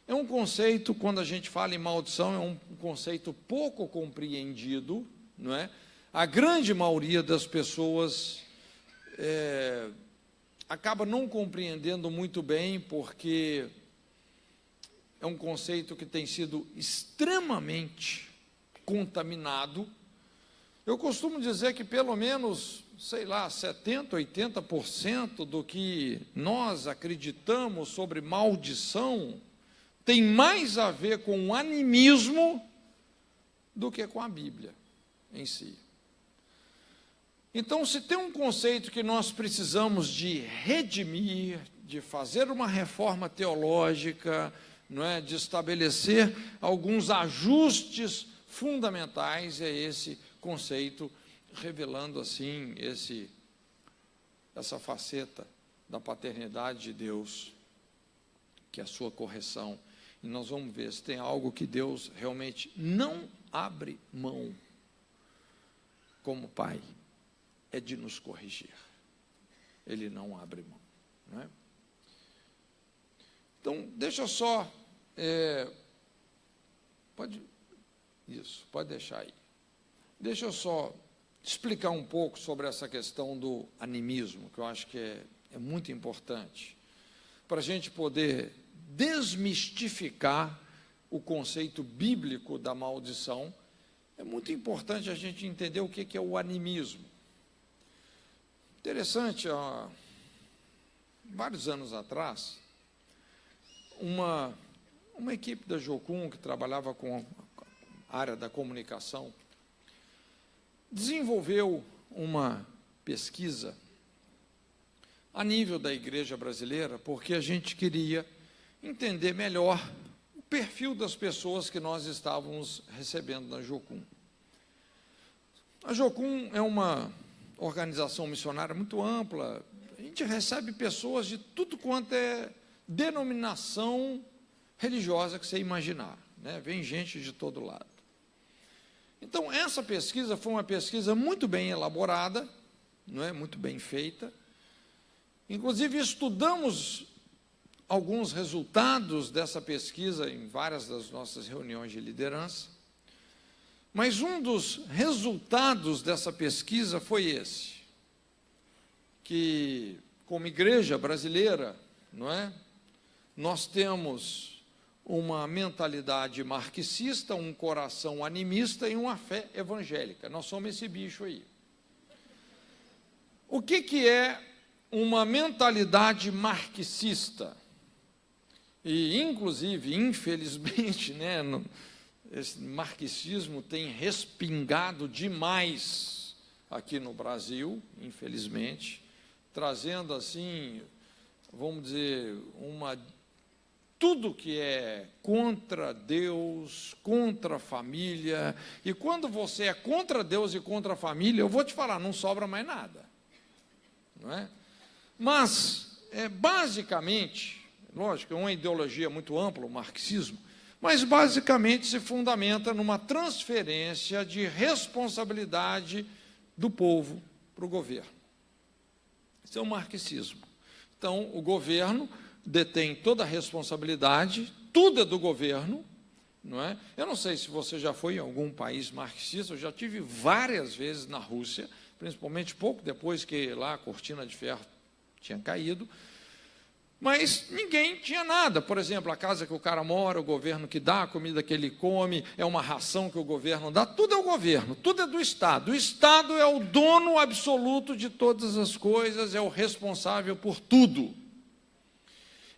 É um conceito, quando a gente fala em maldição, é um conceito pouco compreendido, não é? A grande maioria das pessoas acaba não compreendendo muito bem, porque é um conceito que tem sido extremamente contaminado. Eu costumo dizer que pelo menos, 70%, 80% do que nós acreditamos sobre maldição tem mais a ver com o animismo do que com a Bíblia em si. Então, se tem um conceito que nós precisamos de redimir, de fazer uma reforma teológica, não é, de estabelecer alguns ajustes fundamentais, é esse conceito, revelando assim essa faceta da paternidade de Deus, que é a sua correção. E nós vamos ver se tem algo que Deus realmente não abre mão como Pai, é de nos corrigir. Ele não abre mão, não é? Então, deixa eu só, pode deixar aí. Deixa eu só explicar um pouco sobre essa questão do animismo, que eu acho que é muito importante, para a gente poder desmistificar o conceito bíblico da maldição. É muito importante a gente entender o que é o animismo. Interessante, vários anos atrás, uma equipe da Jocum, que trabalhava com a área da comunicação, desenvolveu uma pesquisa a nível da igreja brasileira, porque a gente queria entender melhor o perfil das pessoas que nós estávamos recebendo na Jocum. A Jocum é uma organização missionária muito ampla, a gente recebe pessoas de tudo quanto é denominação religiosa que você imaginar, né? Vem gente de todo lado. Então, essa pesquisa foi uma pesquisa muito bem elaborada, não é? Muito bem feita. Inclusive, estudamos alguns resultados dessa pesquisa em várias das nossas reuniões de liderança. Mas um dos resultados dessa pesquisa foi esse, que, como igreja brasileira, não é? Nós temos uma mentalidade marxista, um coração animista e uma fé evangélica. Nós somos esse bicho aí. O que é uma mentalidade marxista? E, inclusive, infelizmente, né, esse marxismo tem respingado demais aqui no Brasil, infelizmente, trazendo assim, vamos dizer, uma tudo que é contra Deus, contra a família. E quando você é contra Deus e contra a família, eu vou te falar, não sobra mais nada. Não é? Mas, basicamente, lógico, é uma ideologia muito ampla, o marxismo, mas basicamente se fundamenta numa transferência de responsabilidade do povo para o governo. Isso é o marxismo. Então, o governo detém toda a responsabilidade, tudo é do governo, não é? Eu não sei se você já foi em algum país marxista, eu já tive várias vezes na Rússia, principalmente pouco depois que lá a cortina de ferro tinha caído, mas ninguém tinha nada. Por exemplo, a casa que o cara mora, o governo que dá, a comida que ele come, é uma ração que o governo dá, tudo é o governo, tudo é do Estado. O Estado é o dono absoluto de todas as coisas, é o responsável por tudo.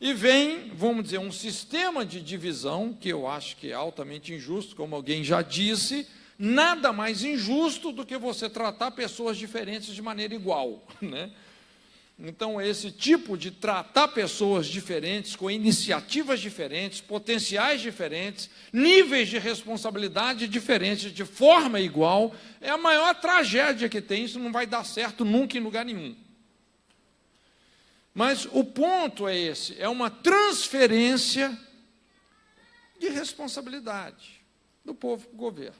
E vem, vamos dizer, um sistema de divisão, que eu acho que é altamente injusto, como alguém já disse, nada mais injusto do que você tratar pessoas diferentes de maneira igual, né? Então, esse tipo de tratar pessoas diferentes, com iniciativas diferentes, potenciais diferentes, níveis de responsabilidade diferentes, de forma igual, é a maior tragédia que tem. Isso não vai dar certo nunca em lugar nenhum. Mas o ponto é esse, é uma transferência de responsabilidade do povo para o governo.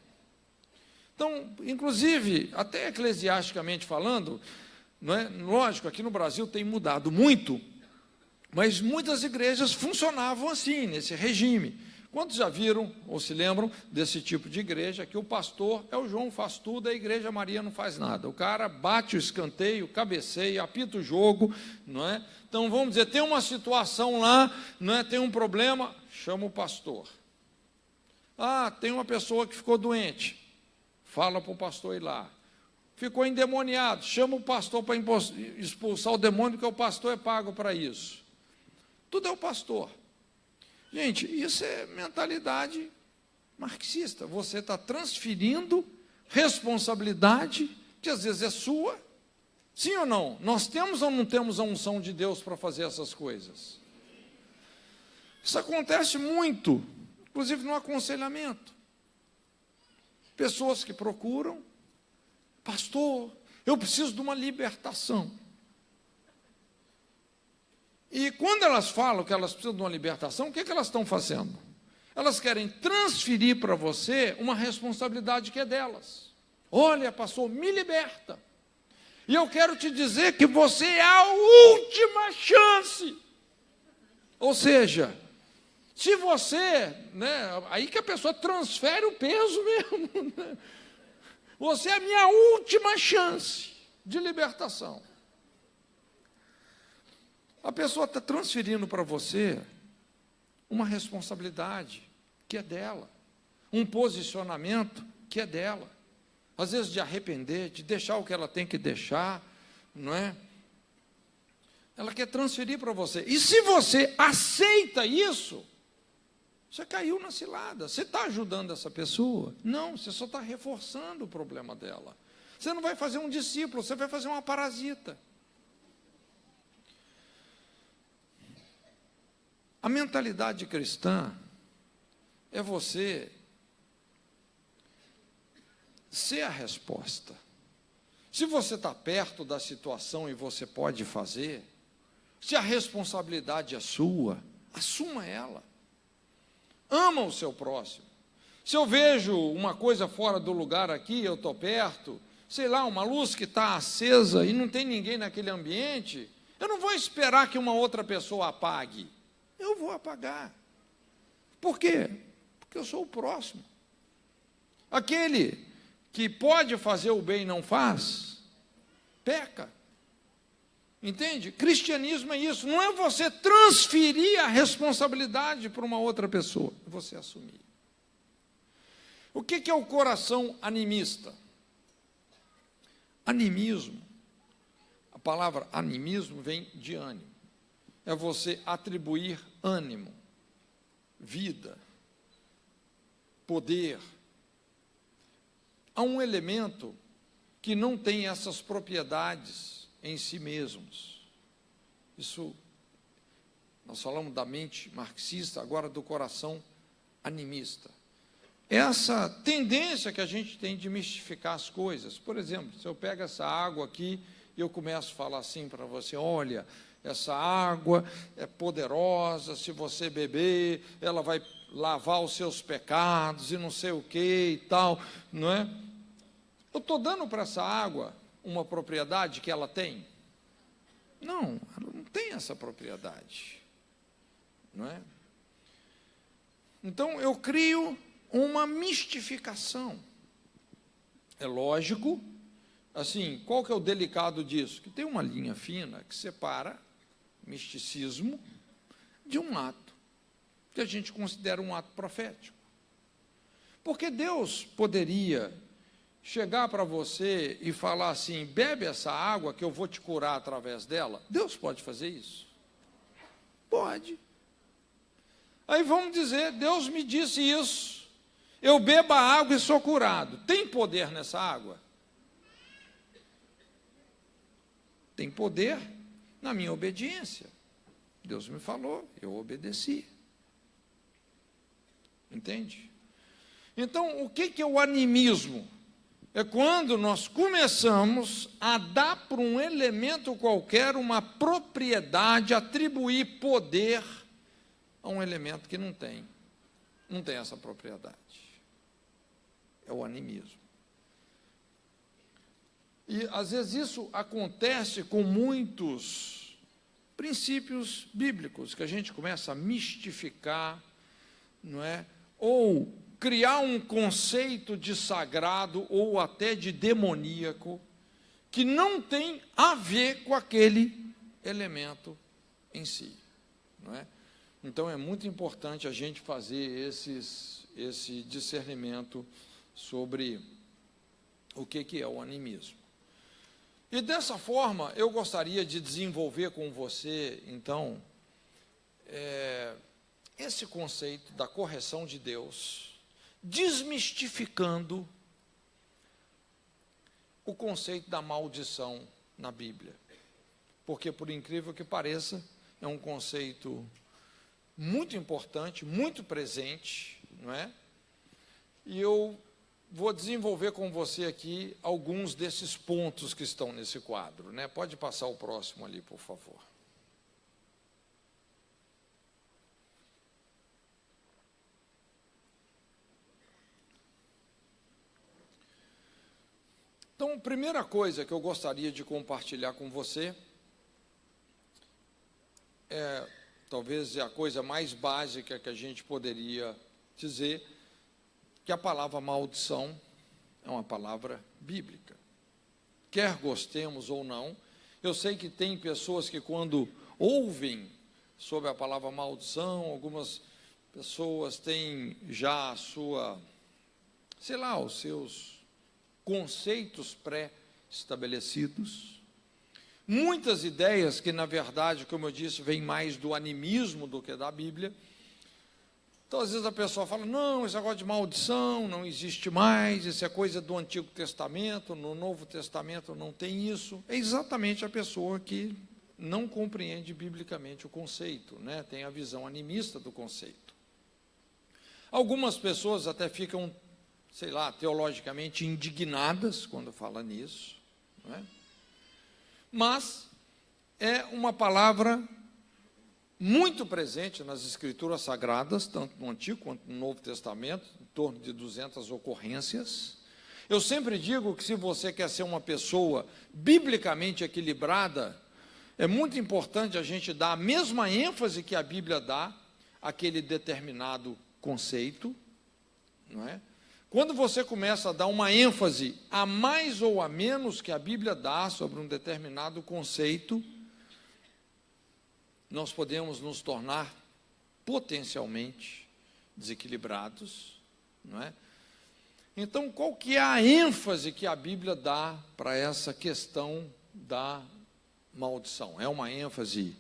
Então, inclusive, até eclesiasticamente falando, não é? Lógico, aqui no Brasil tem mudado muito, mas muitas igrejas funcionavam assim, nesse regime. Quantos já viram ou se lembram desse tipo de igreja, que o pastor é o João faz tudo, a igreja Maria não faz nada. O cara bate o escanteio, cabeceia, apita o jogo, não é? Então, vamos dizer, tem uma situação lá, não é? Tem um problema, chama o pastor. Ah, tem uma pessoa que ficou doente, fala para o pastor ir lá. Ficou endemoniado, chama o pastor para expulsar o demônio, porque o pastor é pago para isso. Tudo é o pastor. Gente, isso é mentalidade marxista. Você está transferindo responsabilidade, que às vezes é sua. Sim ou não? Nós temos ou não temos a unção de Deus para fazer essas coisas? Isso acontece muito, inclusive no aconselhamento. Pessoas que procuram, pastor, eu preciso de uma libertação. E quando elas falam que elas precisam de uma libertação, o que elas estão fazendo? Elas querem transferir para você uma responsabilidade que é delas. Olha, pastor, me liberta. E eu quero te dizer que você é a última chance. Ou seja, se você, né, aí que a pessoa transfere o peso mesmo, né? Você é a minha última chance de libertação. A pessoa está transferindo para você uma responsabilidade que é dela, um posicionamento que é dela. Às vezes de arrepender, de deixar o que ela tem que deixar, não é? Ela quer transferir para você. E se você aceita isso, você caiu na cilada. Você está ajudando essa pessoa? Não, você só está reforçando o problema dela. Você não vai fazer um discípulo, você vai fazer uma parasita. A mentalidade cristã é você ser a resposta. Se você está perto da situação e você pode fazer, se a responsabilidade é sua, assuma ela. Ama o seu próximo. Se eu vejo uma coisa fora do lugar aqui, eu estou perto, sei lá, uma luz que está acesa e não tem ninguém naquele ambiente, eu não vou esperar que uma outra pessoa apague. Eu vou apagar. Por quê? Porque eu sou o próximo. Aquele que pode fazer o bem e não faz, peca. Entende? Cristianismo é isso, não é você transferir a responsabilidade para uma outra pessoa, é você assumir. O que é o coração animista? Animismo, a palavra animismo vem de ânimo, é você atribuir ânimo, vida, poder a um elemento que não tem essas propriedades em si mesmos. Isso, Nós falamos da mente marxista, agora do coração animista. Essa tendência que a gente tem de mistificar as coisas. Por exemplo, se eu pego essa água aqui e eu começo a falar assim para você, olha, essa água é poderosa, se você beber, ela vai lavar os seus pecados e não sei o que e tal, não é? Eu estou dando para essa água uma propriedade que ela tem? Não, ela não tem essa propriedade, não é? Então, eu crio uma mistificação. É lógico, assim, qual que é o delicado disso? Que tem uma linha fina que separa misticismo de um ato, que a gente considera um ato profético. Porque Deus poderia chegar para você e falar assim, bebe essa água que eu vou te curar através dela. Deus pode fazer isso? Pode. Aí vamos dizer, Deus me disse isso, eu bebo a água e sou curado. Tem poder nessa água? Tem poder na minha obediência. Deus me falou, eu obedeci. Entende? Então, o que é o animismo? É quando nós começamos a dar para um elemento qualquer uma propriedade, atribuir poder a um elemento que não tem essa propriedade. É o animismo. E, às vezes, isso acontece com muitos princípios bíblicos, que a gente começa a mistificar, não é? Ou criar um conceito de sagrado ou até de demoníaco que não tem a ver com aquele elemento em si, não é? Então é muito importante a gente fazer esse discernimento sobre o que é o animismo. E dessa forma eu gostaria de desenvolver com você, então, esse conceito da correção de Deus, desmistificando o conceito da maldição na Bíblia. Porque, por incrível que pareça, é um conceito muito importante, muito presente, não é? E eu vou desenvolver com você aqui alguns desses pontos que estão nesse quadro, né? Pode passar o próximo ali, por favor. Então, a primeira coisa que eu gostaria de compartilhar com você talvez a coisa mais básica que a gente poderia dizer, que a palavra maldição é uma palavra bíblica. Quer gostemos ou não, eu sei que tem pessoas que quando ouvem sobre a palavra maldição, algumas pessoas têm já a sua, sei lá, os seus conceitos pré-estabelecidos, muitas ideias que, na verdade, como eu disse, vêm mais do animismo do que da Bíblia. Então, às vezes a pessoa fala, não, esse negócio de maldição não existe mais, isso é coisa do Antigo Testamento, no Novo Testamento não tem isso. É exatamente a pessoa que não compreende biblicamente o conceito, né? Tem a visão animista do conceito. Algumas pessoas até ficam, sei lá, teologicamente indignadas quando fala nisso, não é? Mas é uma palavra muito presente nas Escrituras Sagradas, tanto no Antigo quanto no Novo Testamento, em torno de 200 ocorrências. Eu sempre digo que se você quer ser uma pessoa biblicamente equilibrada, é muito importante a gente dar a mesma ênfase que a Bíblia dá àquele determinado conceito, não é? Quando você começa a dar uma ênfase a mais ou a menos que a Bíblia dá sobre um determinado conceito, nós podemos nos tornar potencialmente desequilibrados, não é? Então, qual que é a ênfase que a Bíblia dá para essa questão da maldição? É uma ênfase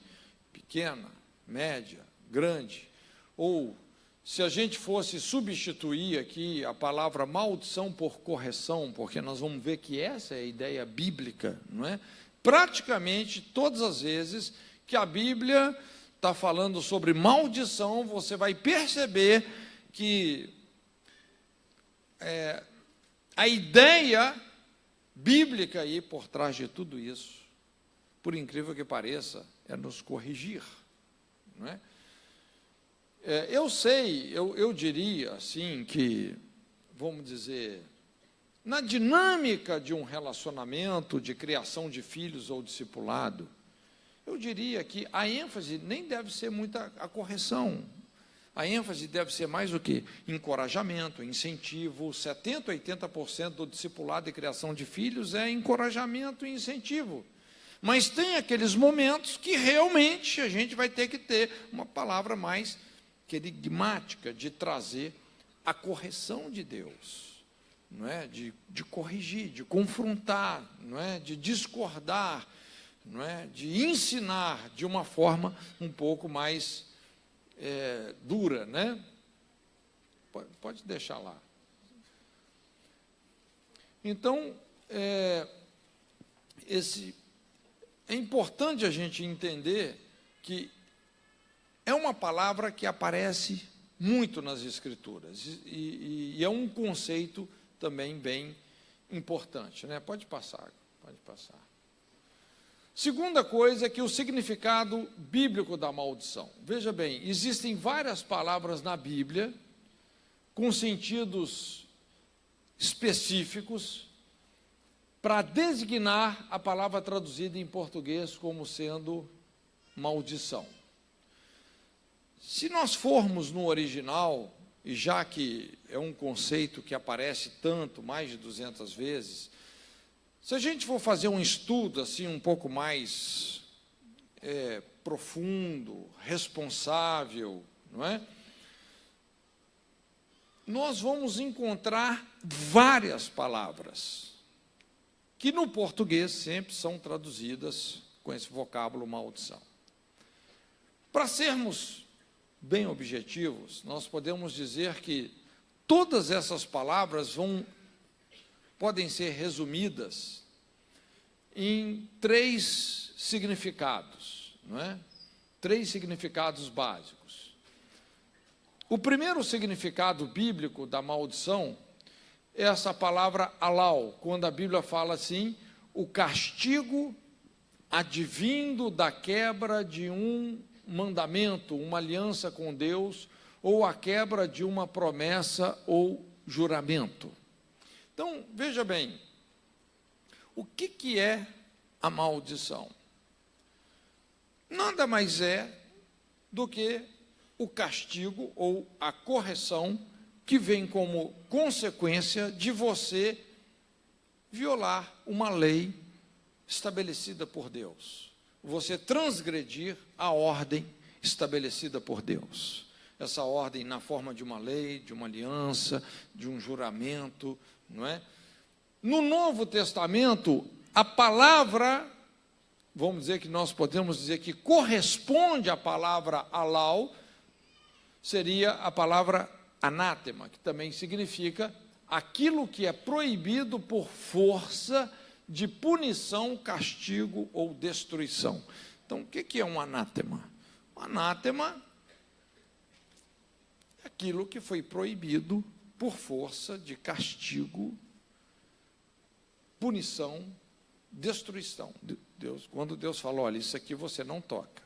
pequena, média, grande? Ou, se a gente fosse substituir aqui a palavra maldição por correção, porque nós vamos ver que essa é a ideia bíblica, não é? Praticamente todas as vezes que a Bíblia está falando sobre maldição, você vai perceber que a ideia bíblica aí por trás de tudo isso, por incrível que pareça, é nos corrigir, não é? Eu diria assim que, vamos dizer, na dinâmica de um relacionamento, de criação de filhos ou discipulado, eu diria que a ênfase nem deve ser muita a correção. A ênfase deve ser mais o quê? Encorajamento, incentivo. 70%, 80% do discipulado e criação de filhos é encorajamento e incentivo. Mas tem aqueles momentos que realmente a gente vai ter que ter uma palavra mais querigmática, de trazer a correção de Deus, não é? De corrigir, de confrontar, não é? De discordar, não é? De ensinar de uma forma um pouco mais dura, né? Pode deixar lá. Então, é importante a gente entender que é uma palavra que aparece muito nas Escrituras e é um conceito também bem importante, né? Pode passar, pode passar. Segunda coisa é que o significado bíblico da maldição. Veja bem, existem várias palavras na Bíblia com sentidos específicos para designar a palavra traduzida em português como sendo maldição. Se nós formos no original, e já que é um conceito que aparece tanto, mais de 200 vezes, se a gente for fazer um estudo assim um pouco mais profundo, responsável, não é? Nós vamos encontrar várias palavras que no português sempre são traduzidas com esse vocábulo maldição. Para sermos bem objetivos, nós podemos dizer que todas essas palavras podem ser resumidas em 3 significados, não é? 3 significados básicos. O primeiro significado bíblico da maldição é essa palavra alau, quando a Bíblia fala assim, o castigo advindo da quebra de um mandamento, uma aliança com Deus, ou a quebra de uma promessa ou juramento. Então, veja bem, o que é a maldição? Nada mais é do que o castigo ou a correção que vem como consequência de você violar uma lei estabelecida por Deus. Você transgredir a ordem estabelecida por Deus. Essa ordem na forma de uma lei, de uma aliança, de um juramento, não é? No Novo Testamento, a palavra, vamos dizer que nós podemos dizer que corresponde à palavra alau, seria a palavra anátema, que também significa aquilo que é proibido por força de punição, castigo ou destruição. Então, o que é um anátema? Um anátema é aquilo que foi proibido por força de castigo, punição, destruição. Quando Deus falou, olha, isso aqui você não toca.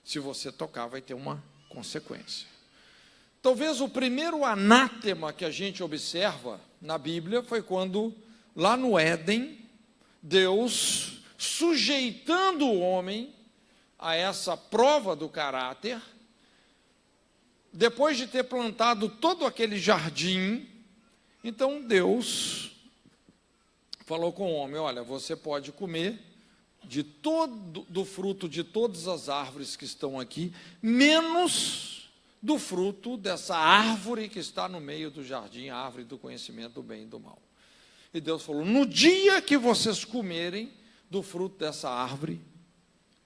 Se você tocar, vai ter uma consequência. Talvez o primeiro anátema que a gente observa na Bíblia foi quando, lá no Éden, Deus, sujeitando o homem a essa prova do caráter, depois de ter plantado todo aquele jardim, então Deus falou com o homem, olha, você pode comer do fruto de todas as árvores que estão aqui, menos do fruto dessa árvore que está no meio do jardim, a árvore do conhecimento do bem e do mal. E Deus falou, no dia que vocês comerem do fruto dessa árvore,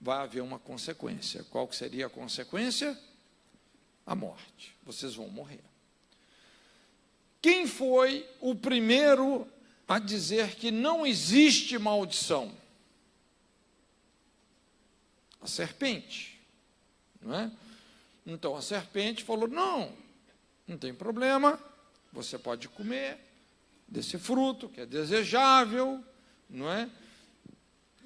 vai haver uma consequência. Qual que seria a consequência? A morte. Vocês vão morrer. Quem foi o primeiro a dizer que não existe maldição? A serpente. não é? Então a serpente falou: não tem problema, você pode comer desse fruto que é desejável, não é?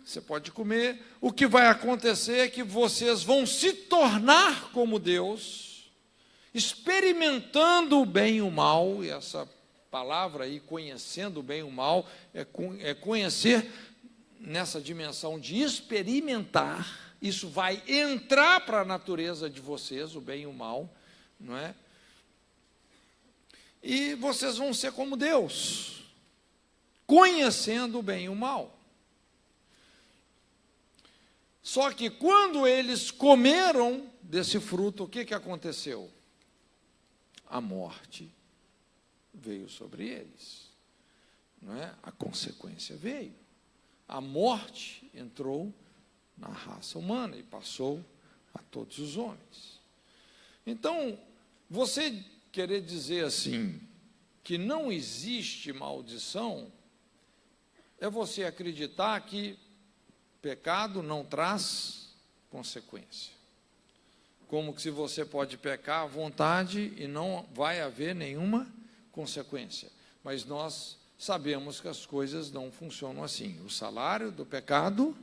Você pode comer. O que vai acontecer é que vocês vão se tornar como Deus, experimentando o bem e o mal. E essa palavra aí, conhecendo o bem e o mal, é conhecer nessa dimensão de experimentar. Isso vai entrar para a natureza de vocês, o bem e o mal, não é? E vocês vão ser como Deus, conhecendo o bem e o mal. Só que quando eles comeram desse fruto, o que aconteceu? A morte veio sobre eles, não é? A consequência veio. A morte entrou na raça humana e passou a todos os homens. Então, você querer dizer assim, que não existe maldição, é você acreditar que pecado não traz consequência. Como que se você pode pecar à vontade e não vai haver nenhuma consequência. Mas nós sabemos que as coisas não funcionam assim. O salário do pecado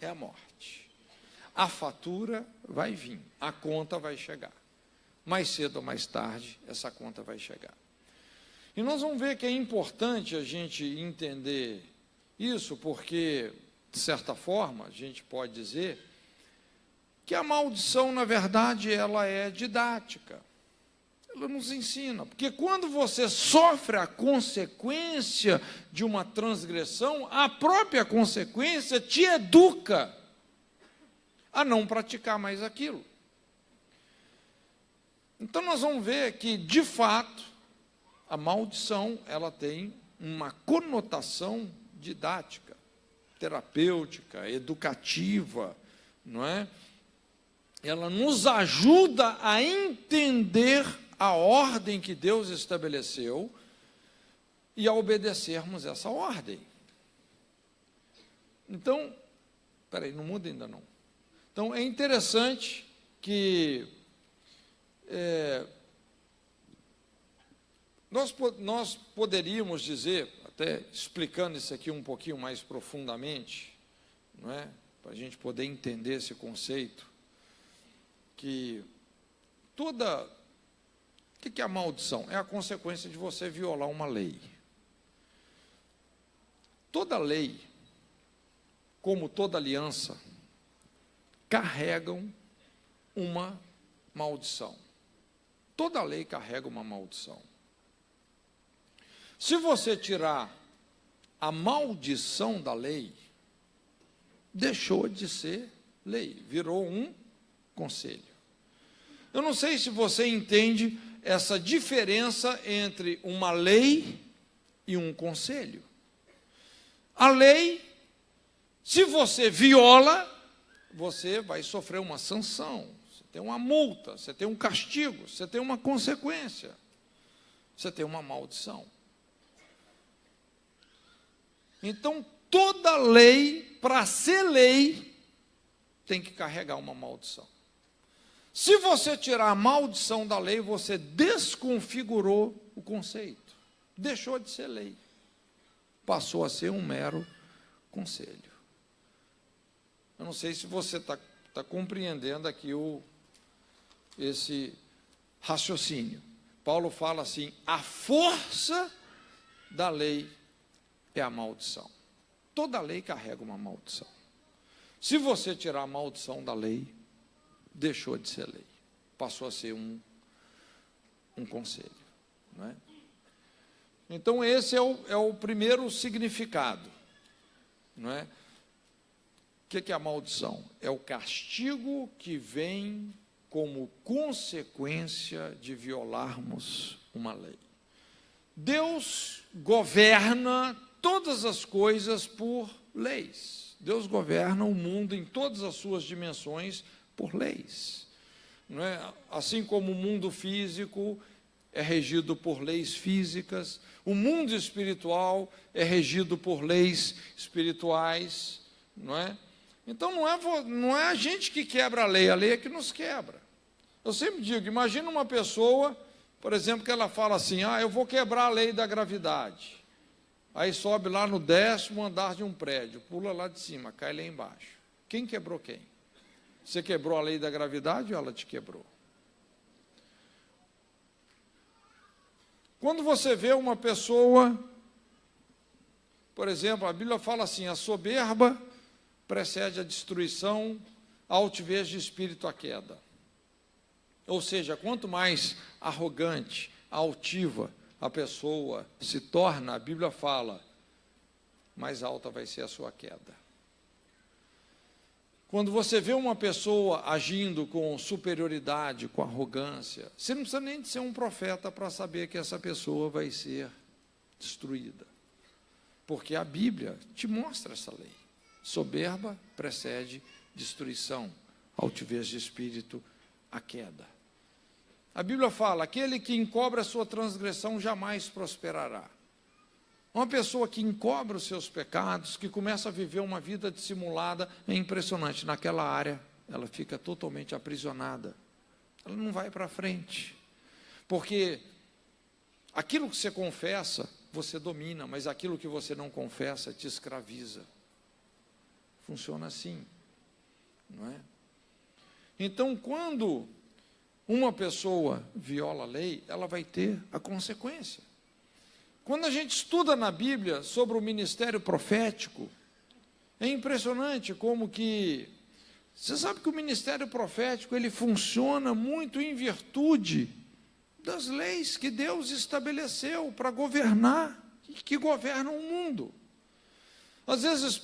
é a morte. A fatura vai vir, a conta vai chegar. Mais cedo ou mais tarde, essa conta vai chegar. E nós vamos ver que é importante a gente entender isso, porque, de certa forma, a gente pode dizer que a maldição, na verdade, ela é didática. Ela nos ensina, porque quando você sofre a consequência de uma transgressão, a própria consequência te educa a não praticar mais aquilo. Então nós vamos ver que, de fato, a maldição, ela tem uma conotação didática, terapêutica, educativa, não é? Ela nos ajuda a entender a ordem que Deus estabeleceu e a obedecermos essa ordem. Então, espera aí, não muda ainda não. Então, é interessante que nós poderíamos dizer, até explicando isso aqui um pouquinho mais profundamente, não é? Para a gente poder entender esse conceito, que o que é a maldição? É a consequência de você violar uma lei. Toda lei, como toda aliança, carregam uma maldição. Toda lei carrega uma maldição. Se você tirar a maldição da lei, deixou de ser lei, virou um conselho. Eu não sei se você entende essa diferença entre uma lei e um conselho. A lei, se você viola, você vai sofrer uma sanção, você tem uma multa, você tem um castigo, você tem uma consequência, você tem uma maldição. Então, toda lei, para ser lei, tem que carregar uma maldição. Se você tirar a maldição da lei, você desconfigurou o conceito. Deixou de ser lei. Passou a ser um mero conselho. Eu não sei se você está compreendendo aqui esse raciocínio. Paulo fala assim: a força da lei é a maldição. Toda lei carrega uma maldição. Se você tirar a maldição da lei, deixou de ser lei, passou a ser um conselho, não é? Então esse é o primeiro significado, não é? O que é a maldição? É o castigo que vem como consequência de violarmos uma lei. Deus governa todas as coisas por leis. Deus governa o mundo em todas as suas dimensões por leis, não é? Assim como o mundo físico é regido por leis físicas, o mundo espiritual é regido por leis espirituais, não é? Então, não é a gente que quebra a lei é que nos quebra. Eu sempre digo, imagina uma pessoa, por exemplo, que ela fala assim, eu vou quebrar a lei da gravidade. Aí sobe lá no 10º andar de um prédio, pula lá de cima, cai lá embaixo. Quem quebrou quem? Você quebrou a lei da gravidade ou ela te quebrou? Quando você vê uma pessoa, por exemplo, a Bíblia fala assim, a soberba precede a destruição, a altivez de espírito a queda. Ou seja, quanto mais arrogante, altiva a pessoa se torna, a Bíblia fala, mais alta vai ser a sua queda. Quando você vê uma pessoa agindo com superioridade, com arrogância, você não precisa nem de ser um profeta para saber que essa pessoa vai ser destruída. Porque a Bíblia te mostra essa lei. Soberba precede destruição, altivez de espírito, a queda. A Bíblia fala, aquele que encobre a sua transgressão jamais prosperará. Uma pessoa que encobre os seus pecados, que começa a viver uma vida dissimulada, é impressionante. Naquela área, ela fica totalmente aprisionada. Ela não vai para frente. Porque aquilo que você confessa, você domina, mas aquilo que você não confessa, te escraviza. Funciona assim, não é? Então, quando uma pessoa viola a lei, ela vai ter a consequência. Quando a gente estuda na Bíblia sobre o ministério profético, é impressionante como que... Você sabe que o ministério profético, ele funciona muito em virtude das leis que Deus estabeleceu para governar, e que governam o mundo. Às vezes,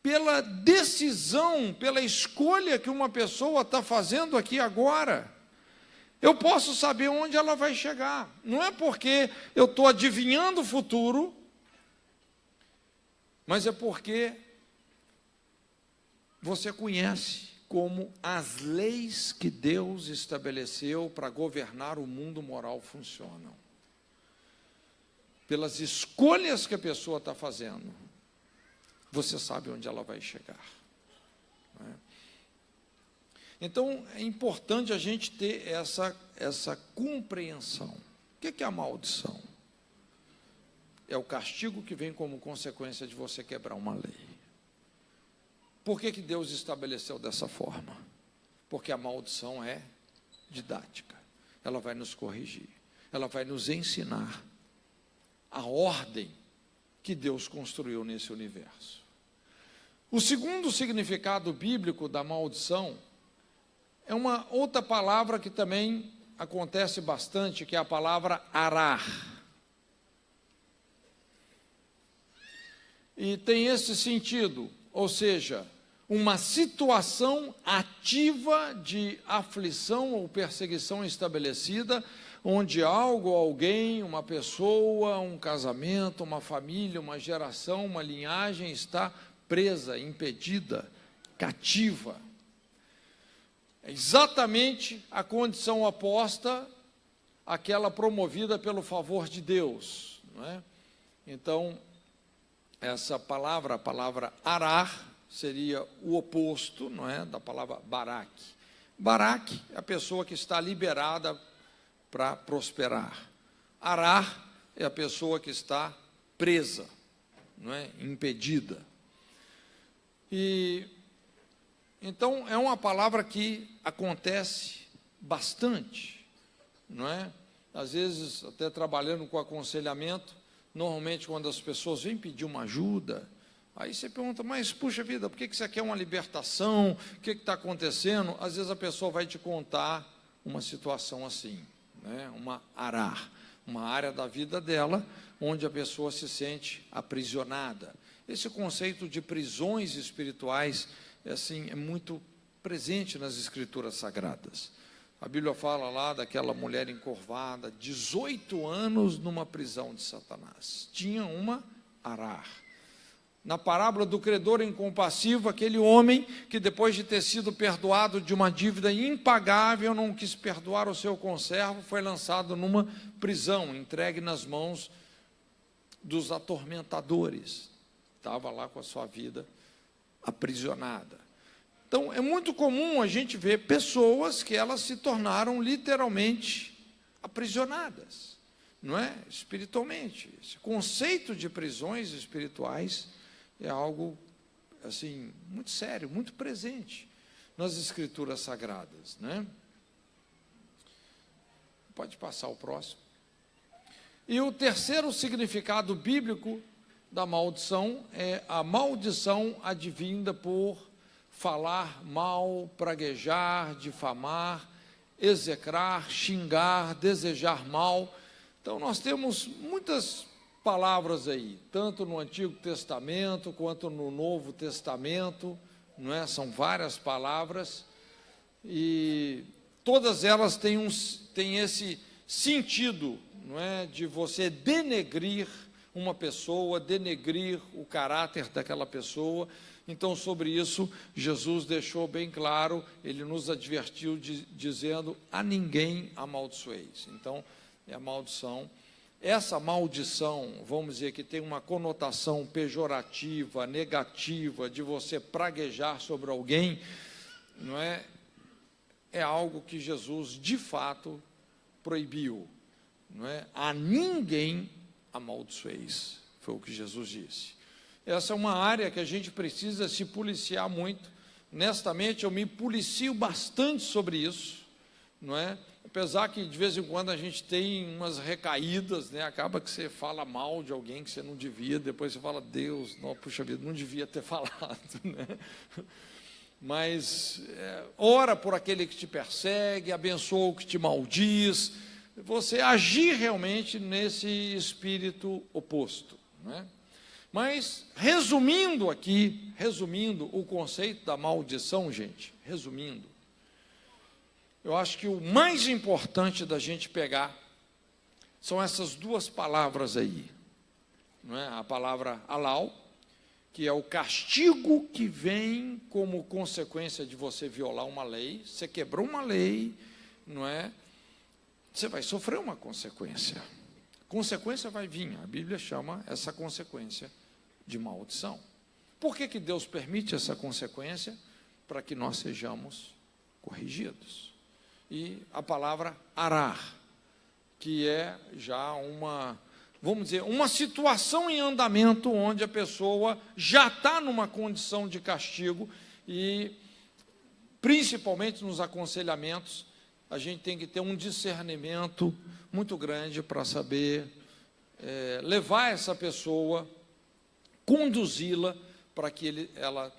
pela decisão, pela escolha que uma pessoa está fazendo aqui agora, eu posso saber onde ela vai chegar. Não é porque eu estou adivinhando o futuro, mas é porque você conhece como as leis que Deus estabeleceu para governar o mundo moral funcionam. Pelas escolhas que a pessoa está fazendo, você sabe onde ela vai chegar. Não é? Então, é importante a gente ter essa compreensão. O que é a maldição? É o castigo que vem como consequência de você quebrar uma lei. Por que Deus estabeleceu dessa forma? Porque a maldição é didática. Ela vai nos corrigir. Ela vai nos ensinar a ordem que Deus construiu nesse universo. O segundo significado bíblico da maldição é uma outra palavra que também acontece bastante, que é a palavra arar. E tem esse sentido, ou seja, uma situação ativa de aflição ou perseguição estabelecida, onde algo, alguém, uma pessoa, um casamento, uma família, uma geração, uma linhagem está presa, impedida, cativa. É exatamente a condição oposta àquela promovida pelo favor de Deus, não é? Então, essa palavra, a palavra arar, seria o oposto, não é, da palavra baraque. Baraque é a pessoa que está liberada para prosperar. Arar é a pessoa que está presa, não é, impedida. E então é uma palavra que acontece bastante, não é? Às vezes, até trabalhando com aconselhamento, normalmente quando as pessoas vêm pedir uma ajuda, aí você pergunta, mas puxa vida, por que você quer uma libertação? O que está acontecendo? Às vezes a pessoa vai te contar uma situação assim, né? Uma arar, uma área da vida dela, onde a pessoa se sente aprisionada. Esse conceito de prisões espirituais é muito presente nas Escrituras Sagradas. A Bíblia fala lá daquela mulher encurvada, 18 anos numa prisão de Satanás. Tinha uma arar. Na parábola do credor incompassivo, aquele homem que depois de ter sido perdoado de uma dívida impagável, não quis perdoar o seu conservo, foi lançado numa prisão, entregue nas mãos dos atormentadores. Estava lá com a sua vida aprisionada. Então, é muito comum a gente ver pessoas que elas se tornaram literalmente aprisionadas, não é? Espiritualmente. Esse conceito de prisões espirituais é algo, assim, muito sério, muito presente nas Escrituras Sagradas, né? Pode passar o próximo. E o terceiro significado bíblico da maldição é a maldição advinda por falar mal, praguejar, difamar, execrar, xingar, desejar mal. Então, nós temos muitas palavras aí, tanto no Antigo Testamento quanto no Novo Testamento, não é? São várias palavras, e todas elas têm esse sentido, não é? De você denegrir uma pessoa, denegrir o caráter daquela pessoa. Então, sobre isso, Jesus deixou bem claro, ele nos advertiu dizendo: a ninguém amaldiçoeis. Então, é a maldição. Essa maldição, vamos dizer que tem uma conotação pejorativa, negativa, de você praguejar sobre alguém, não é? É algo que Jesus, de fato, proibiu, não é? A ninguém amaldiçoeis, foi o que Jesus disse. Essa é uma área que a gente precisa se policiar muito. Honestamente, eu me policio bastante sobre isso, não é? Apesar que, de vez em quando, a gente tem umas recaídas, né? Acaba que você fala mal de alguém que você não devia, depois você fala: Deus, não, puxa vida, não devia ter falado, né? Mas ora por aquele que te persegue, abençoa o que te maldiz, você agir realmente nesse espírito oposto, não é? Mas, resumindo o conceito da maldição, gente, eu acho que o mais importante da gente pegar são essas duas palavras aí, não é? A palavra alau, que é o castigo que vem como consequência de você violar uma lei. Você quebrou uma lei, não é? Você vai sofrer uma consequência. Consequência vai vir, a Bíblia chama essa consequência de maldição. Por que Deus permite essa consequência? Para que nós sejamos corrigidos. E a palavra arar, que é já uma, vamos dizer, uma situação em andamento onde a pessoa já está numa condição de castigo, e principalmente nos aconselhamentos, a gente tem que ter um discernimento muito grande para saber levar essa pessoa, conduzi-la para que ela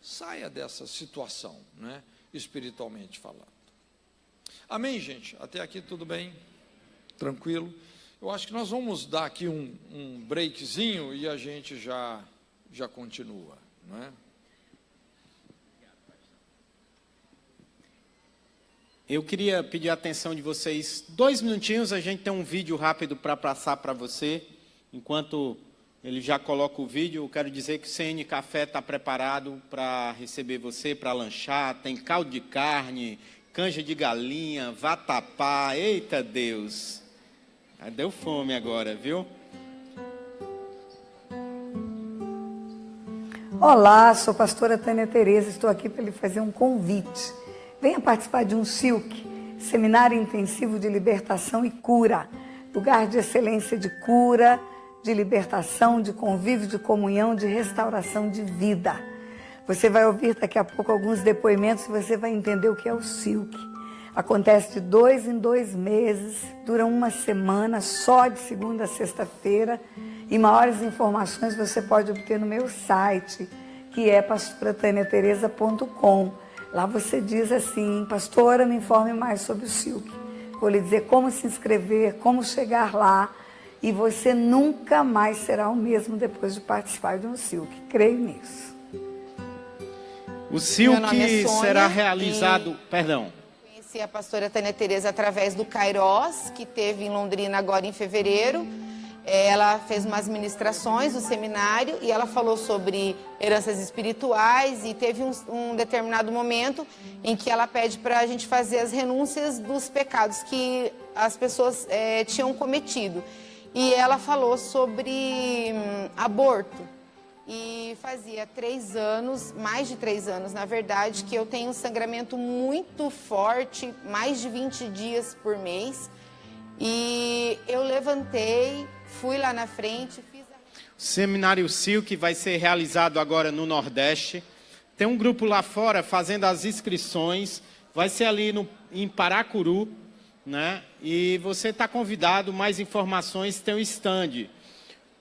saia dessa situação, né, espiritualmente falando. Amém, gente? Até aqui tudo bem? Tranquilo? Eu acho que nós vamos dar aqui um breakzinho e a gente já continua, não é? Eu queria pedir a atenção de vocês 2 minutinhos, a gente tem um vídeo rápido para passar para você. Enquanto ele já coloca o vídeo, eu quero dizer que o CN Café está preparado para receber você, para lanchar. Tem caldo de carne, canja de galinha, vatapá, eita Deus. Deu fome agora, viu? Olá, sou a pastora Tânia Tereza, estou aqui para lhe fazer um convite. Venha participar de um SILC, Seminário Intensivo de Libertação e Cura, lugar de excelência de cura, de libertação, de convívio, de comunhão, de restauração de vida. Você vai ouvir daqui a pouco alguns depoimentos e você vai entender o que é o SILC. Acontece de 2 em 2 meses, dura uma semana, só de segunda a sexta-feira, e maiores informações você pode obter no meu site, que é pastorataniatereza.com. Lá você diz assim: pastora, me informe mais sobre o SILC. Vou lhe dizer como se inscrever, como chegar lá, e você nunca mais será o mesmo depois de participar de um SILC. Creio nisso. O SILC será realizado... Perdão. Conheci a pastora Tânia Tereza através do Kairos, que teve em Londrina agora em fevereiro. Ela fez umas ministrações no seminário e ela falou sobre heranças espirituais, e teve um determinado momento em que ela pede para a gente fazer as renúncias dos pecados que as pessoas tinham cometido. E ela falou sobre aborto. e fazia 3 anos, mais de 3 anos, na verdade, que eu tenho um sangramento muito forte, mais de 20 dias por mês. E eu levantei, fui lá na frente, fiz a... O Seminário Silk vai ser realizado agora no Nordeste. Tem um grupo lá fora fazendo as inscrições. Vai ser ali em Paracuru, né? E você está convidado. Mais informações, tem um stand.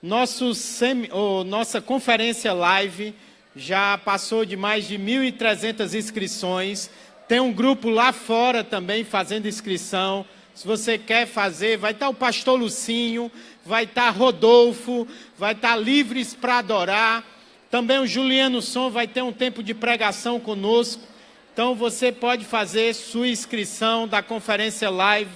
Nossa conferência live já passou de mais de 1.300 inscrições. Tem um grupo lá fora também fazendo inscrição. Se você quer fazer, vai estar o pastor Lucinho, vai estar Rodolfo, vai estar Livres para Adorar. Também o Juliano Som vai ter um tempo de pregação conosco. Então você pode fazer sua inscrição da conferência live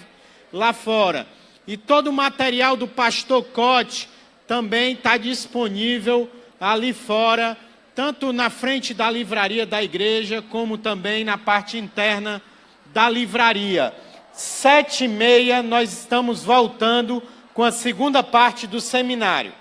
lá fora. E todo o material do pastor Cote também está disponível ali fora, tanto na frente da livraria da igreja, como também na parte interna da livraria. 7h30 nós estamos voltando com a segunda parte do seminário.